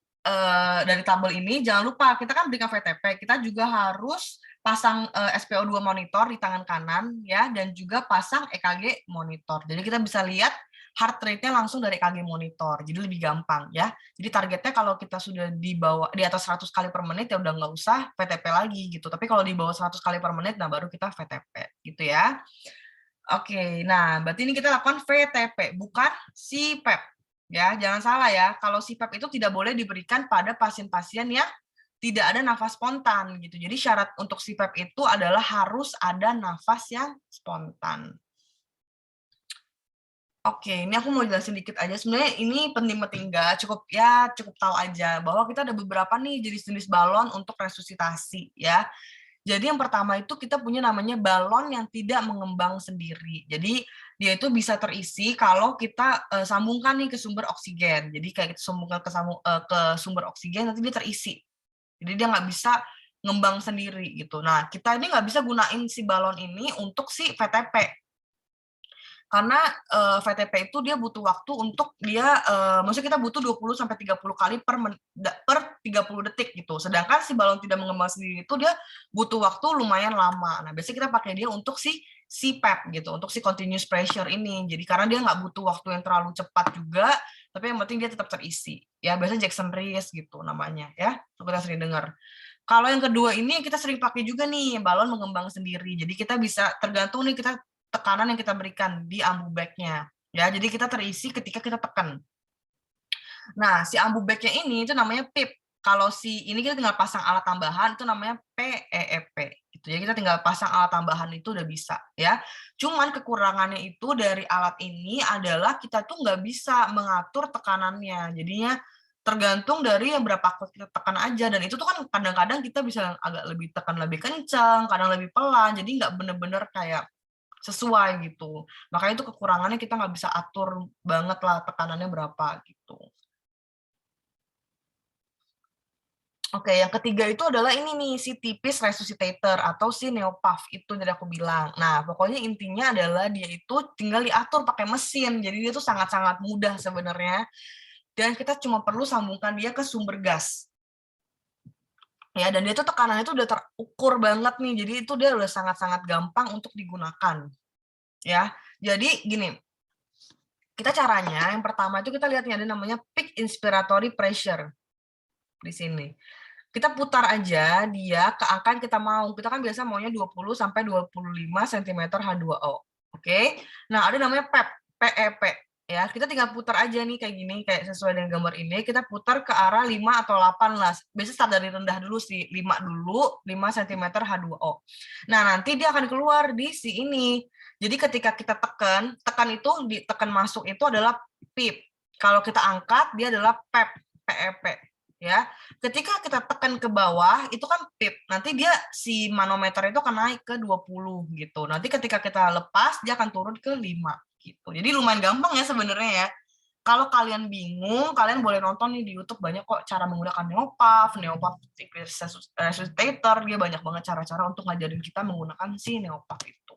Dari tabel ini jangan lupa kita kan berikan VTP, kita juga harus pasang SpO2 monitor di tangan kanan ya, dan juga pasang EKG monitor. Jadi kita bisa lihat heart rate-nya langsung dari EKG monitor. Jadi lebih gampang ya. Jadi targetnya kalau kita sudah di atas 100 kali per menit ya udah nggak usah VTP lagi gitu. Tapi kalau di bawah 100 kali per menit nah baru kita VTP gitu ya. Oke, nah berarti ini kita lakukan VTP, bukan CPAP. Ya, jangan salah ya. Kalau CPAP itu tidak boleh diberikan pada pasien-pasien yang tidak ada nafas spontan gitu. Jadi syarat untuk CPAP itu adalah harus ada nafas yang spontan. Oke, ini aku mau jelasin dikit aja. Sebenarnya ini penting-penting enggak, cukup tahu aja bahwa kita ada beberapa nih jenis-jenis balon untuk resusitasi ya. Jadi yang pertama itu kita punya namanya balon yang tidak mengembang sendiri. Jadi dia itu bisa terisi kalau kita sambungkan nih ke sumber oksigen. Jadi kayak kita sambungkan ke sumber oksigen nanti dia terisi. Jadi dia nggak bisa ngembang sendiri gitu. Nah kita ini nggak bisa gunain si balon ini untuk si VTP. Karena VTP itu dia butuh waktu untuk dia maksudnya kita butuh 20-30 kali per 30 detik gitu. Sedangkan si balon tidak mengembang sendiri itu dia butuh waktu lumayan lama. Nah, biasanya kita pakai dia untuk si CPAP gitu, untuk si continuous pressure ini. Jadi karena dia nggak butuh waktu yang terlalu cepat juga, tapi yang penting dia tetap terisi. Ya, biasanya Jackson Rees gitu namanya ya. Kita sering dengar. Kalau yang kedua ini kita sering pakai juga nih, balon mengembang sendiri. Jadi kita bisa tergantung nih kita tekanan yang kita berikan di ambu bag-nya. Ya, jadi kita terisi ketika kita tekan. Nah, si ambu bag-nya ini itu namanya PIP. Kalau si ini kita tinggal pasang alat tambahan itu namanya PEEP. Gitu. Jadi kita tinggal pasang alat tambahan itu udah bisa ya. Cuman kekurangannya itu dari alat ini adalah kita tuh nggak bisa mengatur tekanannya. Jadinya tergantung dari yang berapa kuat kita tekan aja, dan itu tuh kan kadang-kadang kita bisa agak lebih tekan lebih kencang, kadang lebih pelan, jadi nggak bener-bener kayak sesuai gitu. Makanya itu kekurangannya kita nggak bisa atur banget lah tekanannya berapa gitu. Oke, yang ketiga itu adalah ini nih, si tipis resuscitator atau si neopaf itu tadi aku bilang. Nah, pokoknya intinya adalah dia itu tinggal diatur pakai mesin. Jadi dia tuh sangat-sangat mudah sebenarnya. Dan kita cuma perlu sambungkan dia ke sumber gas. Ya, dan dia tuh tekanannya itu udah terukur banget nih. Jadi itu dia udah sangat-sangat gampang untuk digunakan. Ya. Jadi gini, kita caranya yang pertama itu kita lihat nih ada namanya peak inspiratory pressure di sini. Kita putar aja dia ke angka yang kita mau. Kita kan biasa maunya 20 sampai 25 cm H2O. Oke. Nah, ada namanya PEP, PEP ya. Kita tinggal putar aja nih kayak gini, kayak sesuai dengan gambar ini. Kita putar ke arah 5 atau 8 lah. Biasanya start dari rendah dulu sih, 5 dulu, 5 cm H2O. Nah, nanti dia akan keluar di si ini. Jadi ketika kita tekan itu ditekan masuk itu adalah PIP. Kalau kita angkat dia adalah PEP, PEP ya. Ketika kita tekan ke bawah itu kan PIP. Nanti dia si manometer itu akan naik ke 20 gitu. Nanti ketika kita lepas dia akan turun ke 5 gitu. Jadi lumayan gampang ya sebenarnya ya. Kalau kalian bingung, kalian boleh nonton nih di YouTube, banyak kok cara menggunakan neopaf resuscitator, dia banyak banget cara-cara untuk ngajarin kita menggunakan si neopaf itu.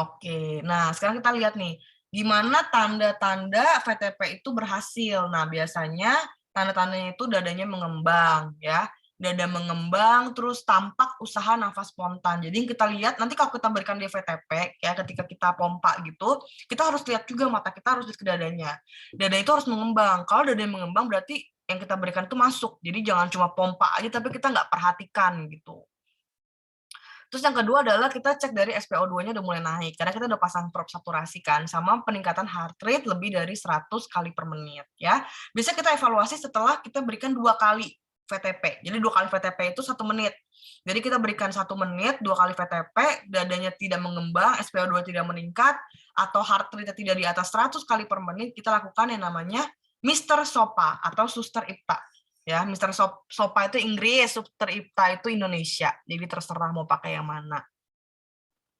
Oke, nah sekarang kita lihat nih, gimana tanda-tanda VTP itu berhasil. Nah, biasanya tanda-tandanya itu dadanya mengembang, ya. Dada mengembang, terus tampak usaha nafas spontan. Jadi kita lihat, nanti kalau kita berikan dia VTP, ya ketika kita pompa gitu, kita harus lihat juga mata kita harus lihat ke dadanya. Dada itu harus mengembang. Kalau dada mengembang berarti yang kita berikan itu masuk. Jadi jangan cuma pompa aja, tapi kita nggak perhatikan gitu. Terus yang kedua adalah kita cek dari SpO2-nya udah mulai naik, karena kita udah pasang probe saturasi kan, sama peningkatan heart rate lebih dari 100 kali per menit. Ya. Biasanya kita evaluasi setelah kita berikan 2 kali VTP. Jadi 2 kali VTP itu 1 menit. Jadi kita berikan 1 menit, 2 kali VTP, dadanya tidak mengembang, SpO2 tidak meningkat, atau heart rate tidak di atas 100 kali per menit, kita lakukan yang namanya Mr. SOPA atau Suster IPTA. Ya, Mr. Sopa itu Inggris, Suster IPTA itu Indonesia. Jadi terserah mau pakai yang mana.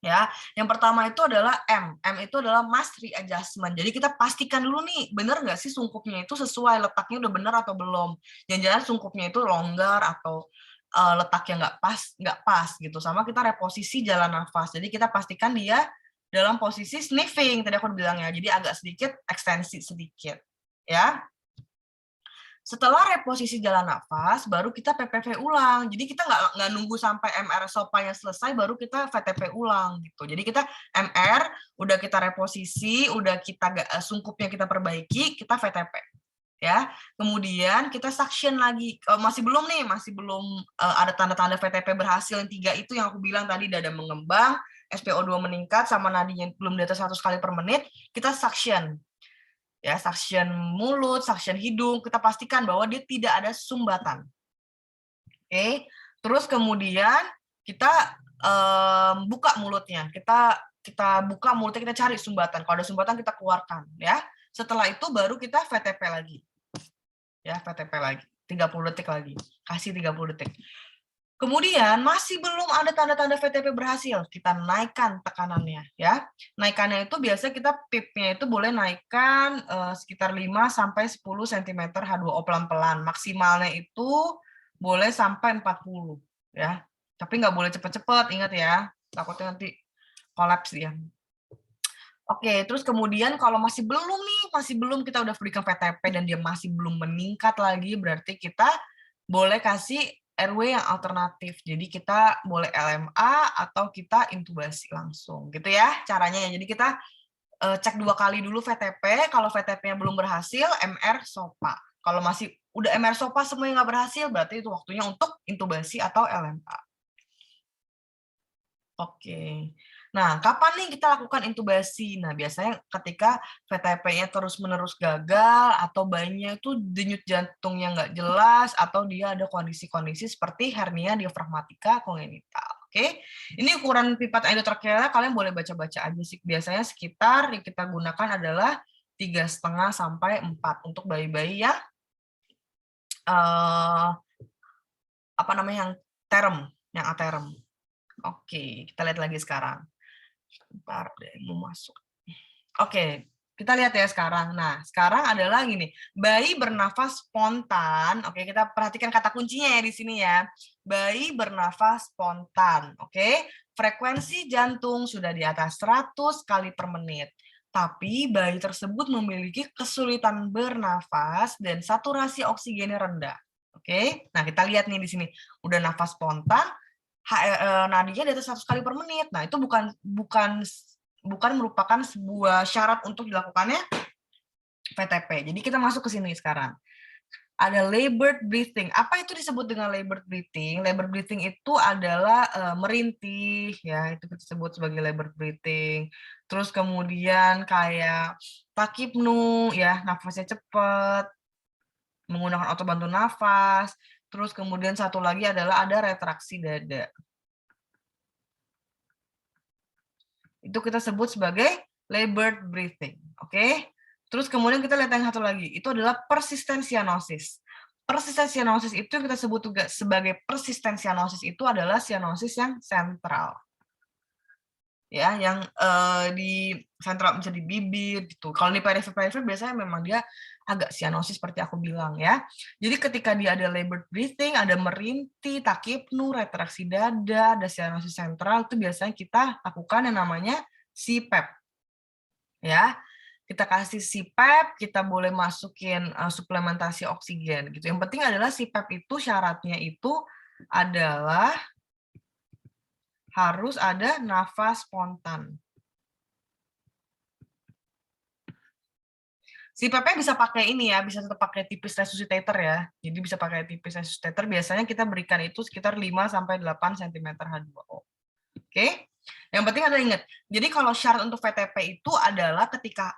Ya, yang pertama itu adalah M. M itu adalah mass readjustment. Jadi kita pastikan dulu nih, benar nggak sih sungkupnya itu sesuai, letaknya udah benar atau belum. Jangan-jangan sungkupnya itu longgar atau letaknya nggak pas gitu. Sama kita reposisi jalan nafas. Jadi kita pastikan dia dalam posisi sniffing tadi aku bilang ya. Jadi agak sedikit ekstensi sedikit. Ya. Setelah reposisi jalan nafas, baru kita PPV ulang. Jadi kita nggak nunggu sampai MR SOPA-nya selesai, baru kita VTP ulang gitu. Jadi kita MR, udah kita reposisi, udah kita sungkupnya kita perbaiki, kita VTP. ya. Kemudian kita suction lagi, masih belum ada tanda-tanda VTP berhasil yang 3 itu yang aku bilang tadi, dada mengembang, SpO2 meningkat, sama nadinya belum di atas 100 kali per menit, kita suction. Ya, suction mulut, suction hidung, kita pastikan bahwa dia tidak ada sumbatan. Oke, terus kemudian kita buka mulutnya, kita buka mulutnya, kita cari sumbatan. Kalau ada sumbatan kita keluarkan, ya. Setelah itu baru kita VTP lagi. Ya, VTP lagi. 30 detik lagi. Kasih 30 detik. Kemudian masih belum ada tanda-tanda VTP berhasil, kita naikkan tekanannya, ya. Naikannya itu biasa kita PIP-nya itu boleh naikkan sekitar 5 sampai 10 cm H2O pelan-pelan. Maksimalnya itu boleh sampai 40, ya. Tapi nggak boleh cepet-cepet, ingat ya. Takutnya nanti kolaps dia. Oke, terus kemudian kalau masih belum kita udah berikan VTP dan dia masih belum meningkat lagi, berarti kita boleh kasih RW yang alternatif. Jadi kita boleh LMA atau kita intubasi langsung, gitu ya caranya ya. Jadi kita cek 2 kali dulu VTP, kalau VTP-nya belum berhasil, MR SOPA. Kalau masih udah MR SOPA semuanya nggak berhasil, berarti itu waktunya untuk intubasi atau LMA. Oke. Nah, kapan nih kita lakukan intubasi? Nah, biasanya ketika VTP-nya terus-menerus gagal, atau bayinya itu denyut jantungnya nggak jelas, atau dia ada kondisi-kondisi seperti hernia diafragmatika kongenital. Oke, ini ukuran pipet endotracheal kalian boleh baca-baca aja sih. Biasanya sekitar yang kita gunakan adalah 3,5 sampai 4 untuk bayi-bayi yang yang term, yang aterm. Oke, kita lihat lagi sekarang. Sebentar deh, mau masuk. Oke, kita lihat ya sekarang. Nah, sekarang adalah gini, bayi bernafas spontan. Oke, kita perhatikan kata kuncinya ya di sini ya. Bayi bernafas spontan. Oke, frekuensi jantung sudah di atas 100 kali per menit. Tapi bayi tersebut memiliki kesulitan bernafas dan saturasi oksigennya rendah. Oke, nah kita lihat nih di sini. Udah nafas spontan, nadinya di atas 100 kali per menit. Nah, itu bukan merupakan sebuah syarat untuk dilakukannya VTP. Jadi kita masuk ke sini sekarang. Ada labored breathing. Apa itu disebut dengan labored breathing? Labored breathing itu adalah merintih, ya, itu disebut sebagai labored breathing. Terus kemudian kayak takipnu, ya, nafasnya cepat, menggunakan otot bantu nafas. Terus kemudian satu lagi adalah ada retraksi dada. Itu kita sebut sebagai labored breathing. Oke? Terus kemudian kita lihat yang satu lagi, itu adalah persisten cyanosis. Persisten cyanosis itu yang kita sebut juga sebagai persisten cyanosis itu adalah cyanosis yang sentral. Ya, yang di sentral bisa di bibir gitu. Kalau di perifer biasanya memang dia agak cyanosis seperti aku bilang ya. Jadi ketika dia ada labored breathing, ada merintih, takipnu, retraksi dada, ada cyanosis sentral, itu biasanya kita lakukan yang namanya CPAP. Ya. Kita kasih CPAP, kita boleh masukin suplementasi oksigen gitu. Yang penting adalah CPAP itu syaratnya itu adalah harus ada nafas spontan. CPAP bisa pakai ini ya, bisa tetap pakai tipis resuscitator ya. Jadi bisa pakai tipis resuscitator, biasanya kita berikan itu sekitar 5 sampai 8 cm H2O. Oke? Yang penting adalah ingat, jadi kalau syarat untuk VTP itu adalah ketika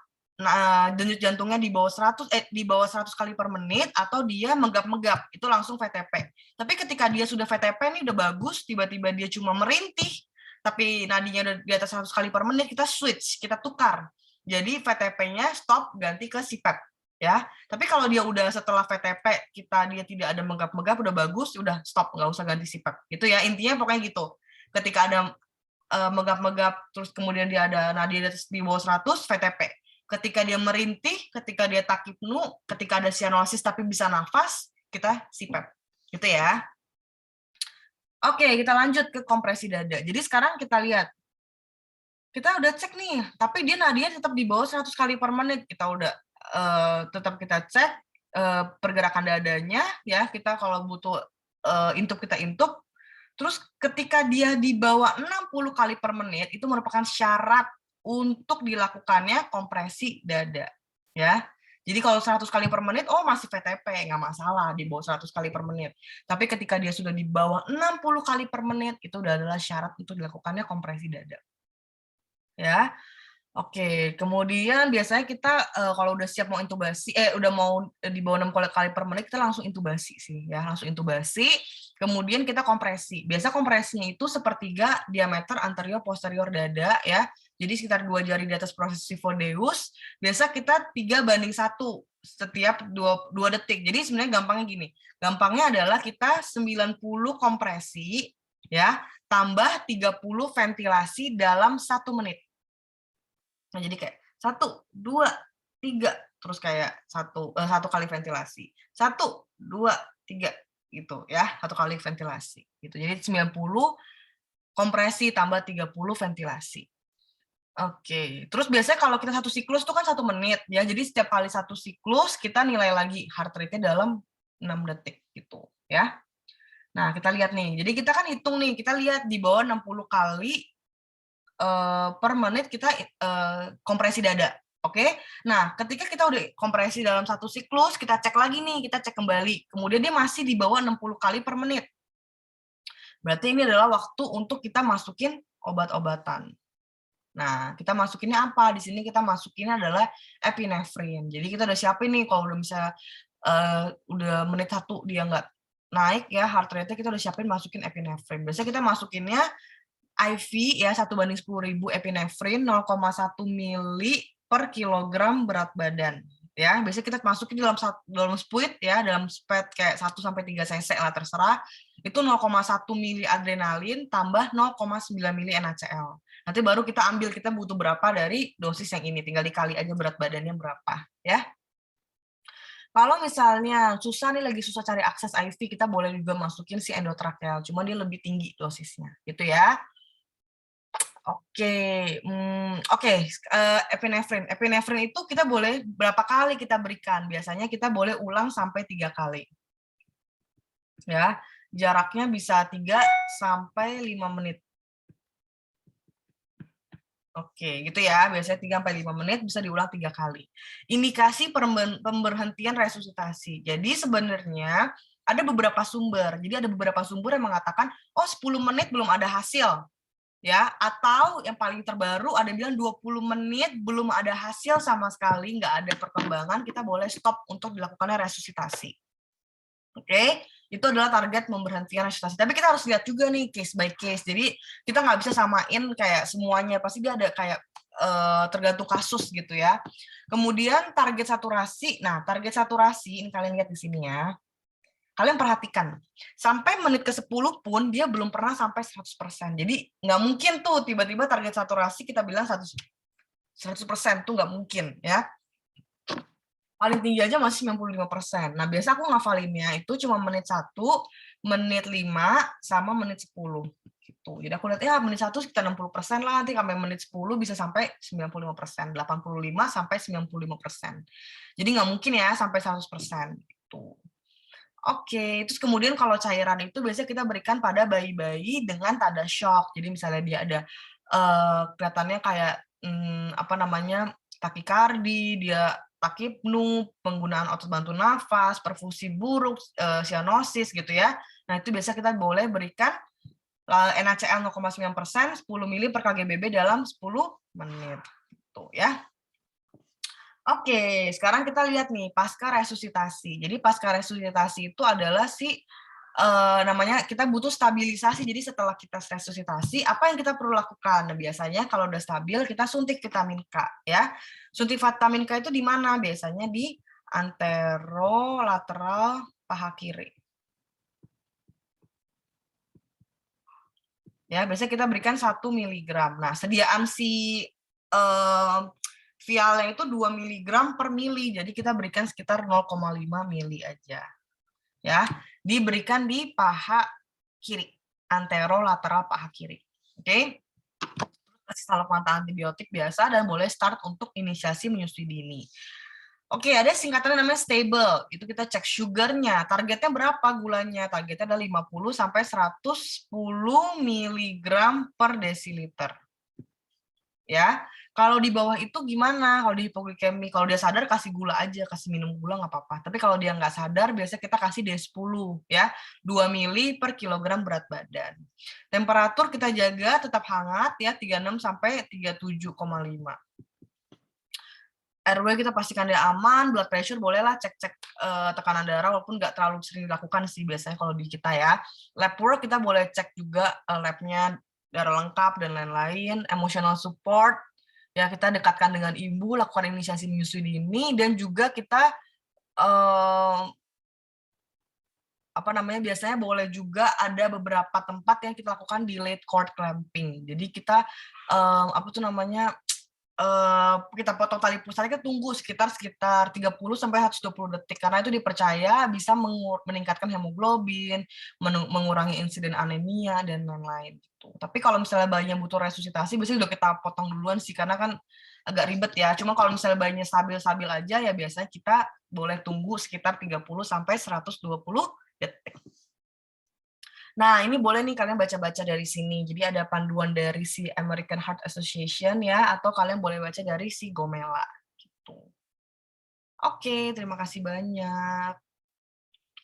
denyut jantungnya di bawah 100 kali per menit atau dia megap-megap, itu langsung VTP. Tapi ketika dia sudah VTP nih udah bagus, tiba-tiba dia cuma merintih, tapi nadinya udah di atas 100 kali per menit, kita switch, kita tukar. Jadi VTP-nya stop, ganti ke CPAP. Ya, tapi kalau dia udah setelah VTP dia tidak ada megap-megap, udah bagus, udah stop, nggak usah ganti CPAP. Gitu ya, intinya pokoknya gitu. Ketika ada megap-megap, terus kemudian dia ada nadi di bawah 100, VTP. Ketika dia merintih, ketika dia takipnu, ketika ada cyanosis tapi bisa nafas, kita CPAP. Gitu ya. Oke, kita lanjut ke kompresi dada. Jadi sekarang kita lihat. Kita udah cek nih, tapi dia nadinya tetap di bawah 100 kali per menit. Kita udah tetap kita cek pergerakan dadanya, ya. Kita kalau butuh intub, kita intub. Terus ketika dia di bawah 60 kali per menit, itu merupakan syarat untuk dilakukannya kompresi dada. Ya. Jadi kalau 100 kali per menit, oh masih VTP, nggak masalah di bawah 100 kali per menit. Tapi ketika dia sudah di bawah 60 kali per menit, itu adalah syarat untuk dilakukannya kompresi dada. Ya, oke. Kemudian biasanya kita kalau udah siap mau intubasi, udah mau di bawah 6 kali per menit, kita langsung intubasi sih, ya langsung intubasi. Kemudian kita kompresi. Biasa kompresinya itu sepertiga diameter anterior posterior dada, ya. Jadi sekitar 2 jari di atas proses sifodeus. Biasa kita 3:1 setiap 2 detik. Jadi sebenarnya gampangnya gini. Gampangnya adalah kita 90 kompresi, ya, tambah 30 ventilasi dalam 1 menit. Nah, jadi kayak 1, 2, 3, terus kayak satu kali ventilasi. 1, 2, 3 gitu ya, 1 kali ventilasi gitu. Jadi 90 kompresi tambah 30 ventilasi. Oke, terus biasanya kalau kita satu siklus itu kan 1 menit ya. Jadi setiap kali satu siklus kita nilai lagi heart rate-nya dalam 6 detik gitu ya. Nah, kita lihat nih. Jadi kita kan hitung nih, kita lihat di bawah 60 kali per menit kita kompresi dada. Oke. Nah, ketika kita udah kompresi dalam satu siklus, kita cek lagi nih, kita cek kembali. Kemudian dia masih di bawah 60 kali per menit. Berarti ini adalah waktu untuk kita masukin obat-obatan. Nah, kita masukinnya apa? Di sini kita masukinnya adalah epinefrin. Jadi kita udah siapin nih kalau udah bisa udah menit 1 dia nggak naik ya heart rate-nya, kita udah siapin masukin epinefrin. Biasanya kita masukinnya IV ya 1/10.000 epinefrin 0,1 mili per kilogram berat badan ya. Biasanya kita masukin dalam spuit ya, dalam spet kayak 1 sampai 3 cc lah terserah. Itu 0,1 mili adrenalin tambah 0,9 mili NaCl. Nanti baru kita ambil kita butuh berapa dari dosis yang ini, tinggal dikali aja berat badannya berapa ya. Kalau misalnya susah nih, lagi susah cari akses IV, kita boleh juga masukin si endotracheal, cuma dia lebih tinggi dosisnya gitu ya. Oke, epinefrin. Epinefrin itu kita boleh berapa kali kita berikan? Biasanya kita boleh ulang sampai 3 kali. Ya, jaraknya bisa 3 sampai 5 menit. Oke, gitu ya. Biasanya 3 sampai 5 menit bisa diulang 3 kali. Indikasi pemberhentian resusitasi. Jadi sebenarnya ada beberapa sumber. Jadi ada beberapa sumber yang mengatakan, oh 10 menit belum ada hasil. Ya, atau yang paling terbaru ada yang bilang 20 menit belum ada hasil sama sekali, nggak ada perkembangan, kita boleh stop untuk dilakukannya resusitasi. Oke, itu adalah target pemberhentian resusitasi. Tapi kita harus lihat juga nih case by case. Jadi kita nggak bisa samain kayak semuanya, pasti dia ada kayak tergantung kasus gitu ya. Kemudian target saturasi. Nah, target saturasi ini kalian lihat di sini ya. Kalian perhatikan, sampai menit ke-10 pun dia belum pernah sampai 100%. Jadi nggak mungkin tuh tiba-tiba target saturasi kita bilang 100% tuh nggak mungkin ya. Paling tinggi aja masih 95%. Nah, biasa aku ngafalinnya itu cuma menit 1, menit 5, sama menit 10 gitu. Jadi aku lihat ya menit 1 sekitar 60% lah, nanti sampai menit 10 bisa sampai 95%, 85 sampai 95%. Jadi nggak mungkin ya sampai 100% gitu. Oke, terus kemudian kalau cairan itu biasanya kita berikan pada bayi-bayi dengan tanda shock. Jadi misalnya dia ada kelihatannya kayak apa namanya takikardi, dia takipnu, penggunaan otot bantu nafas, perfusi buruk, sianosis gitu ya. Nah itu biasa kita boleh berikan NaCl 0,9%, 10 mili per kgbb dalam 10 menit. Gitu ya. Oke, sekarang kita lihat nih pasca resusitasi. Jadi pasca resusitasi itu adalah namanya kita butuh stabilisasi. Jadi setelah kita resusitasi, apa yang kita perlu lakukan? Nah, biasanya kalau udah stabil kita suntik vitamin K ya. Suntik vitamin K itu di mana? Biasanya di anterolateral paha kiri. Ya, biasanya kita berikan 1 mg. Nah, sediaan si vialnya itu 2 mg per mili, jadi kita berikan sekitar 0,5 mili aja. Ya, diberikan di paha kiri, anterolateral paha kiri. Oke. Kasih salep-mata antibiotik biasa dan boleh start untuk inisiasi menyusui dini. Oke, ada singkatannya namanya stable. Itu kita cek sugarnya. Targetnya berapa gulanya? Targetnya ada 50 sampai 110 mg per desiliter. Ya. Kalau di bawah itu gimana? Kalau di hipoglikemi, kalau dia sadar kasih gula aja, kasih minum gula nggak apa-apa. Tapi kalau dia nggak sadar, biasanya kita kasih D10 ya, 2 mili per kilogram berat badan. Temperatur kita jaga tetap hangat ya, 36 sampai 37,5. RW kita pastikan dia aman, blood pressure bolehlah cek-cek tekanan darah walaupun nggak terlalu sering dilakukan sih biasanya kalau di kita ya. Lab work kita boleh cek juga labnya darah lengkap dan lain-lain. Emotional support ya kita dekatkan dengan ibu, lakukan inisiasi menyusui dini dan juga kita apa namanya biasanya boleh juga ada beberapa tempat yang kita lakukan delayed cord clamping. Jadi kita apa tuh namanya kita potong tali pusarnya tunggu sekitar 30 sampai 120 detik karena itu dipercaya bisa meningkatkan hemoglobin, mengurangi insiden anemia dan lain-lain gitu. Tapi kalau misalnya bayinya butuh resusitasi biasanya udah kita potong duluan sih karena kan agak ribet ya. Cuma kalau misalnya bayinya stabil-stabil aja ya biasanya kita boleh tunggu sekitar 30 sampai 120 detik. Nah, ini boleh nih kalian baca-baca dari sini. Jadi ada panduan dari si American Heart Association ya, atau kalian boleh baca dari si Gomela. Gitu. Oke, terima kasih banyak.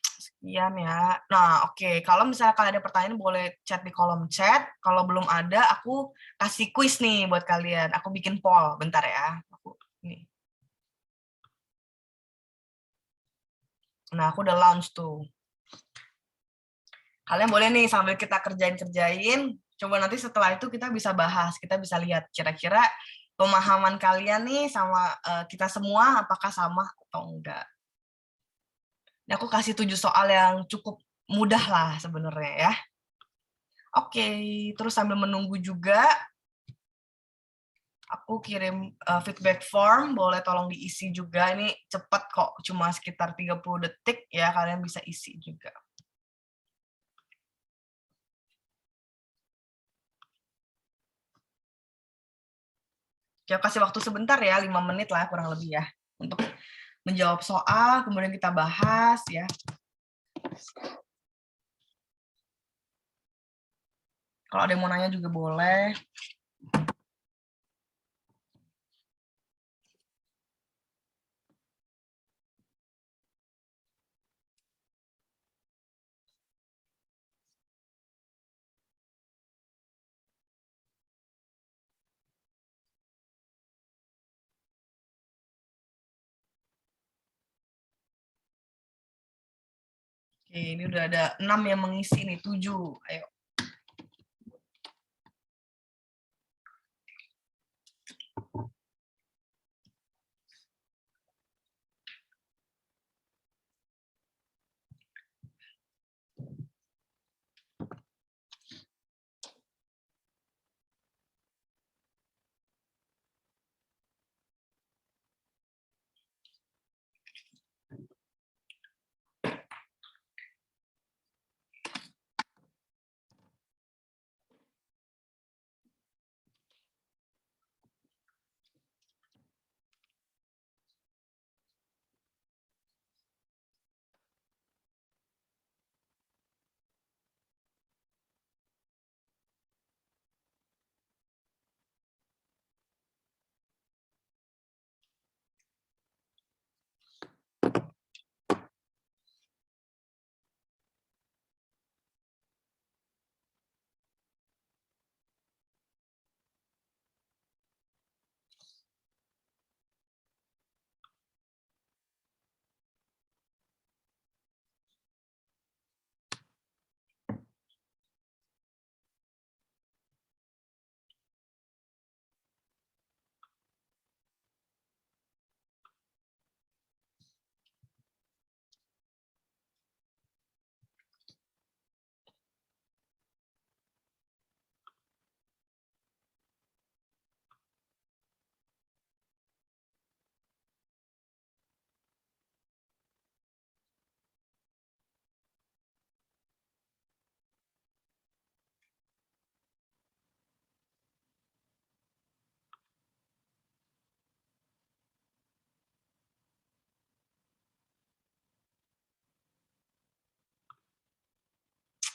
Sekian ya. Nah, oke. Kalau misalnya kalian ada pertanyaan, boleh chat di kolom chat. Kalau belum ada, aku kasih quiz nih buat kalian. Aku bikin poll. Bentar ya. Nih. Nah, aku udah launch tuh. Kalian boleh nih sambil kita kerjain-kerjain, coba nanti setelah itu kita bisa bahas, kita bisa lihat kira-kira pemahaman kalian nih sama kita semua apakah sama atau enggak. Ini aku kasih 7 soal yang cukup mudah lah sebenarnya ya. Oke, terus sambil menunggu juga, aku kirim feedback form, boleh tolong diisi juga. Ini cepat kok, cuma sekitar 30 detik ya, kalian bisa isi juga. Ya, kasih waktu sebentar ya, 5 menit lah kurang lebih ya, untuk menjawab soal, kemudian kita bahas ya. Kalau ada yang mau nanya juga boleh. Oke, ini udah ada 6 yang mengisi nih, 7. Ayo.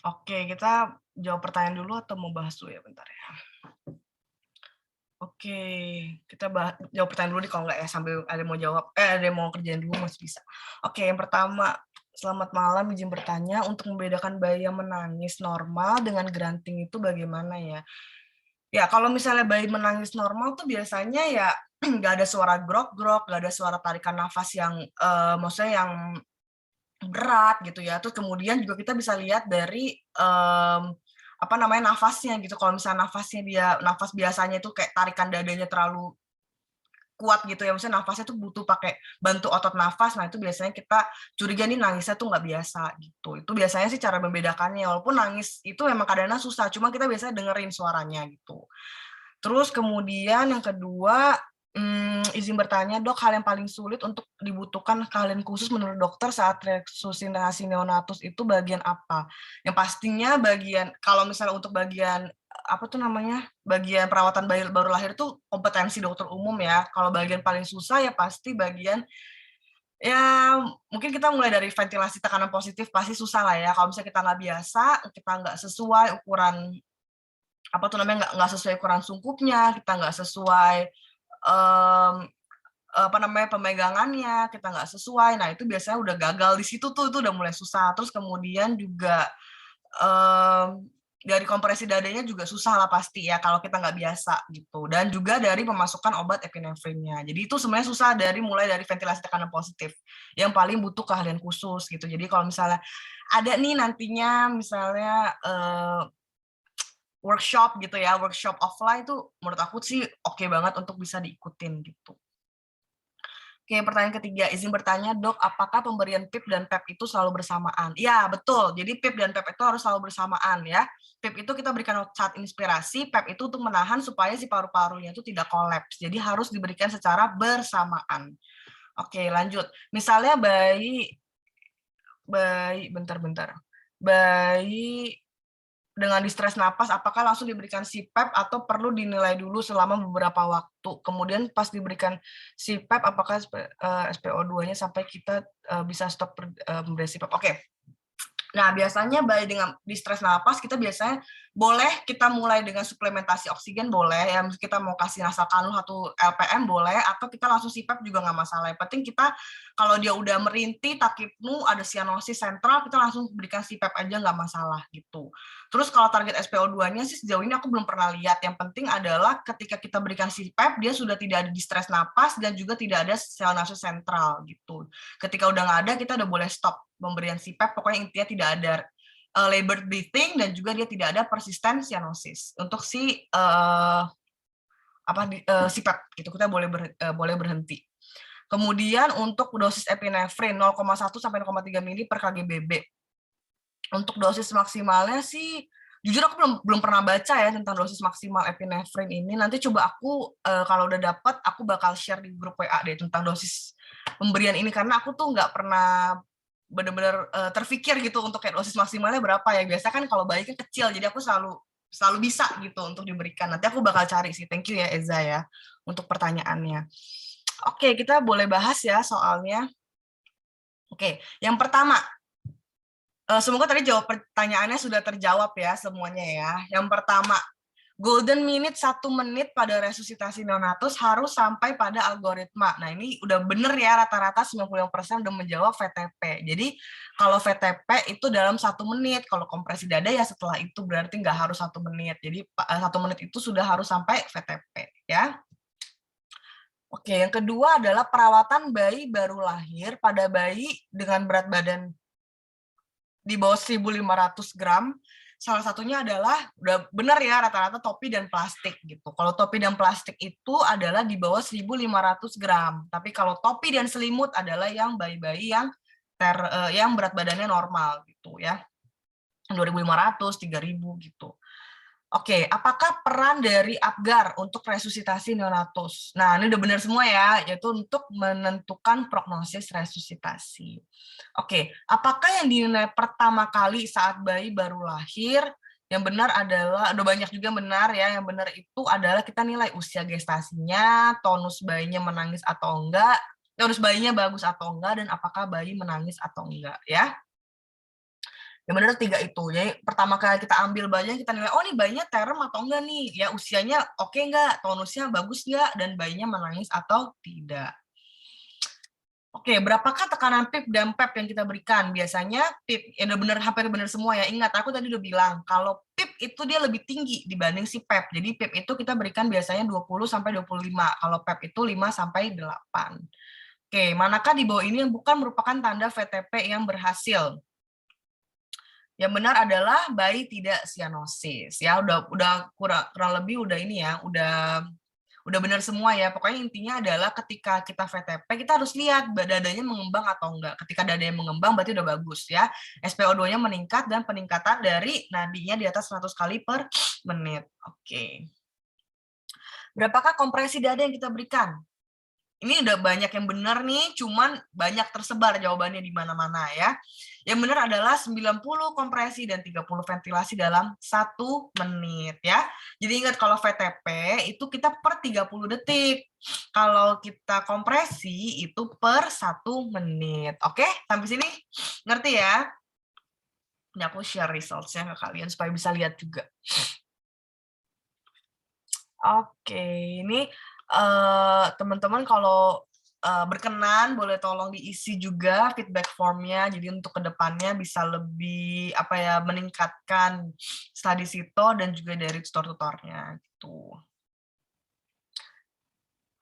Oke, kita jawab pertanyaan dulu atau mau bahas dulu ya bentar ya. Oke, kita jawab pertanyaan dulu nih kalau nggak ya, sambil ada yang mau jawab, ada yang mau kerjain dulu masih bisa. Oke, yang pertama, selamat malam, izin bertanya, untuk membedakan bayi yang menangis normal dengan granting itu bagaimana ya? Ya, kalau misalnya bayi menangis normal tuh biasanya ya nggak ada suara grok-grok, nggak ada suara tarikan nafas yang, maksudnya yang berat gitu ya. Terus kemudian juga kita bisa lihat dari, apa namanya, nafasnya gitu. Kalau misalnya nafasnya dia nafas biasanya itu kayak tarikan dadanya terlalu kuat gitu ya, maksudnya nafasnya tuh butuh pakai bantu otot nafas, nah itu biasanya kita curiga nih nangisnya tuh nggak biasa gitu. Itu biasanya sih cara membedakannya, walaupun nangis itu memang kadang-kadang susah, cuma kita biasanya dengerin suaranya gitu. Terus kemudian yang kedua, izin bertanya Dok, hal yang paling sulit untuk dibutuhkan keahlian khusus menurut dokter saat resusitasi neonatus itu bagian apa? Yang pastinya bagian kalau misalnya untuk bagian, apa tuh namanya, bagian perawatan bayi baru lahir tuh kompetensi dokter umum ya. Kalau bagian paling susah ya pasti bagian ya mungkin kita mulai dari ventilasi tekanan positif pasti susah lah ya. Kalau misalnya kita nggak biasa, kita nggak sesuai ukuran apa tuh namanya, nggak sesuai ukuran sungkupnya, kita nggak sesuai, mmm, apa namanya, pemegangannya, kita nggak sesuai. Nah, itu biasanya udah gagal di situ tuh, itu udah mulai susah. Terus kemudian juga, dari kompresi dadanya juga susah lah pasti ya, kalau kita nggak biasa gitu. Dan juga dari pemasukan obat epinefrinnya. Jadi itu sebenarnya susah mulai dari ventilasi tekanan positif, yang paling butuh keahlian khusus gitu. Jadi kalau misalnya ada nih nantinya misalnya, workshop gitu ya, workshop offline tuh menurut aku sih oke banget untuk bisa diikutin gitu. Oke, pertanyaan ketiga, izin bertanya Dok, apakah pemberian PIP dan PEP itu selalu bersamaan? Iya, betul. Jadi PIP dan PEP itu harus selalu bersamaan ya. PIP itu kita berikan saat inspirasi, PEP itu untuk menahan supaya si paru-parunya itu tidak kolaps. Jadi harus diberikan secara bersamaan. Oke, lanjut. Misalnya bayi bayi bentar-bentar. Bayi dengan distres napas, apakah langsung diberikan CPAP atau perlu dinilai dulu selama beberapa waktu? Kemudian pas diberikan CPAP, apakah SpO2-nya sampai kita bisa stop memberi CPAP? Oke. Nah, biasanya bayi dengan distres napas, kita biasanya boleh kita mulai dengan suplementasi oksigen boleh, ya kita mau kasih nasal kanul 1 LPM boleh, atau kita langsung CPAP juga nggak masalah. Yang penting kita kalau dia udah merintih, takipnu, ada sianosis sentral, kita langsung berikan CPAP aja nggak masalah gitu. Terus kalau target SpO2-nya sih sejauh ini aku belum pernah lihat. Yang penting adalah ketika kita berikan CPAP, dia sudah tidak ada distres napas dan juga tidak ada sianosis sentral gitu. Ketika udah nggak ada, kita udah boleh stop pemberian CPAP, pokoknya intinya tidak ada labored breathing dan juga dia tidak ada persisten cyanosis. Untuk si CPAP gitu, kita boleh berhenti. Kemudian untuk dosis epinefrin 0,1 sampai 0,3 mili per kgbb. Untuk dosis maksimalnya sih jujur aku belum pernah baca ya tentang dosis maksimal epinefrin ini. Nanti coba aku kalau udah dapat aku bakal share di grup WA deh tentang dosis pemberian ini karena aku tuh nggak pernah benar-benar terfikir gitu untuk kayak dosis maksimalnya berapa ya. Biasa kan kalau bayi kan kecil jadi aku selalu bisa gitu untuk diberikan. Nanti aku bakal cari sih. Thank you ya Eza ya untuk pertanyaannya. Oke, kita boleh bahas ya soalnya. Oke, yang pertama, semoga tadi jawab pertanyaannya sudah terjawab ya semuanya ya. Yang pertama, golden minute 1 menit pada resusitasi neonatus harus sampai pada algoritma. Nah, ini udah bener ya rata-rata 95% udah menjawab VTP. Jadi, kalau VTP itu dalam 1 menit, kalau kompresi dada ya setelah itu berarti nggak harus 1 menit. Jadi, 1 menit itu sudah harus sampai VTP ya. Oke, yang kedua adalah perawatan bayi baru lahir pada bayi dengan berat badan di bawah 1.500 gram, salah satunya adalah, udah benar ya, rata-rata topi dan plastik gitu. Kalau topi dan plastik itu adalah di bawah 1.500 gram. Tapi kalau topi dan selimut adalah yang bayi-bayi yang berat badannya normal gitu ya. 2.500, 3.000 gitu. Oke, apakah peran dari Apgar untuk resusitasi neonatus? Nah, ini udah benar semua ya, yaitu untuk menentukan prognosis resusitasi. Oke, apakah yang dinilai pertama kali saat bayi baru lahir? Yang benar adalah, udah banyak juga benar ya, yang benar itu adalah kita nilai usia gestasinya, tonus bayinya menangis atau enggak, tonus bayinya bagus atau enggak, dan apakah bayi menangis atau enggak ya. Yang benar 3 itu. Jadi pertama kali kita ambil bayinya, kita nilai, oh nih bayinya terem atau enggak nih, ya usianya oke enggak, tonusnya bagus enggak, dan bayinya menangis atau tidak. Oke, berapakah tekanan PIP dan PEP yang kita berikan? Biasanya PIP, ya udah bener, hampir benar semua ya. Ingat, aku tadi udah bilang, kalau PIP itu dia lebih tinggi dibanding si PEP. Jadi PIP itu kita berikan biasanya 20-25. Kalau PEP itu 5-8. Oke, manakah di bawah ini yang bukan merupakan tanda VTP yang berhasil? Yang benar adalah bayi tidak sianosis. Ya, udah kurang lebih udah ini ya, udah benar semua ya. Pokoknya intinya adalah ketika kita VTP, kita harus lihat dadanya mengembang atau enggak. Ketika dadanya mengembang berarti udah bagus ya. SpO2-nya meningkat dan peningkatan dari nadinya di atas 100 kali per menit. Oke. Berapakah kompresi dada yang kita berikan? Ini udah banyak yang benar nih, cuman banyak tersebar jawabannya di mana-mana ya. Yang benar adalah 90 kompresi dan 30 ventilasi dalam 1 menit ya. Jadi ingat kalau VTP itu kita per 30 detik. Kalau kita kompresi itu per 1 menit. Oke, sampai sini ngerti ya? Ini aku share results-nya ke kalian supaya bisa lihat juga. Oke, ini teman-teman kalau berkenan boleh tolong diisi juga feedback form-nya. Jadi untuk kedepannya bisa lebih apa ya meningkatkan study Sito dan juga dari tutor-tutornya gitu.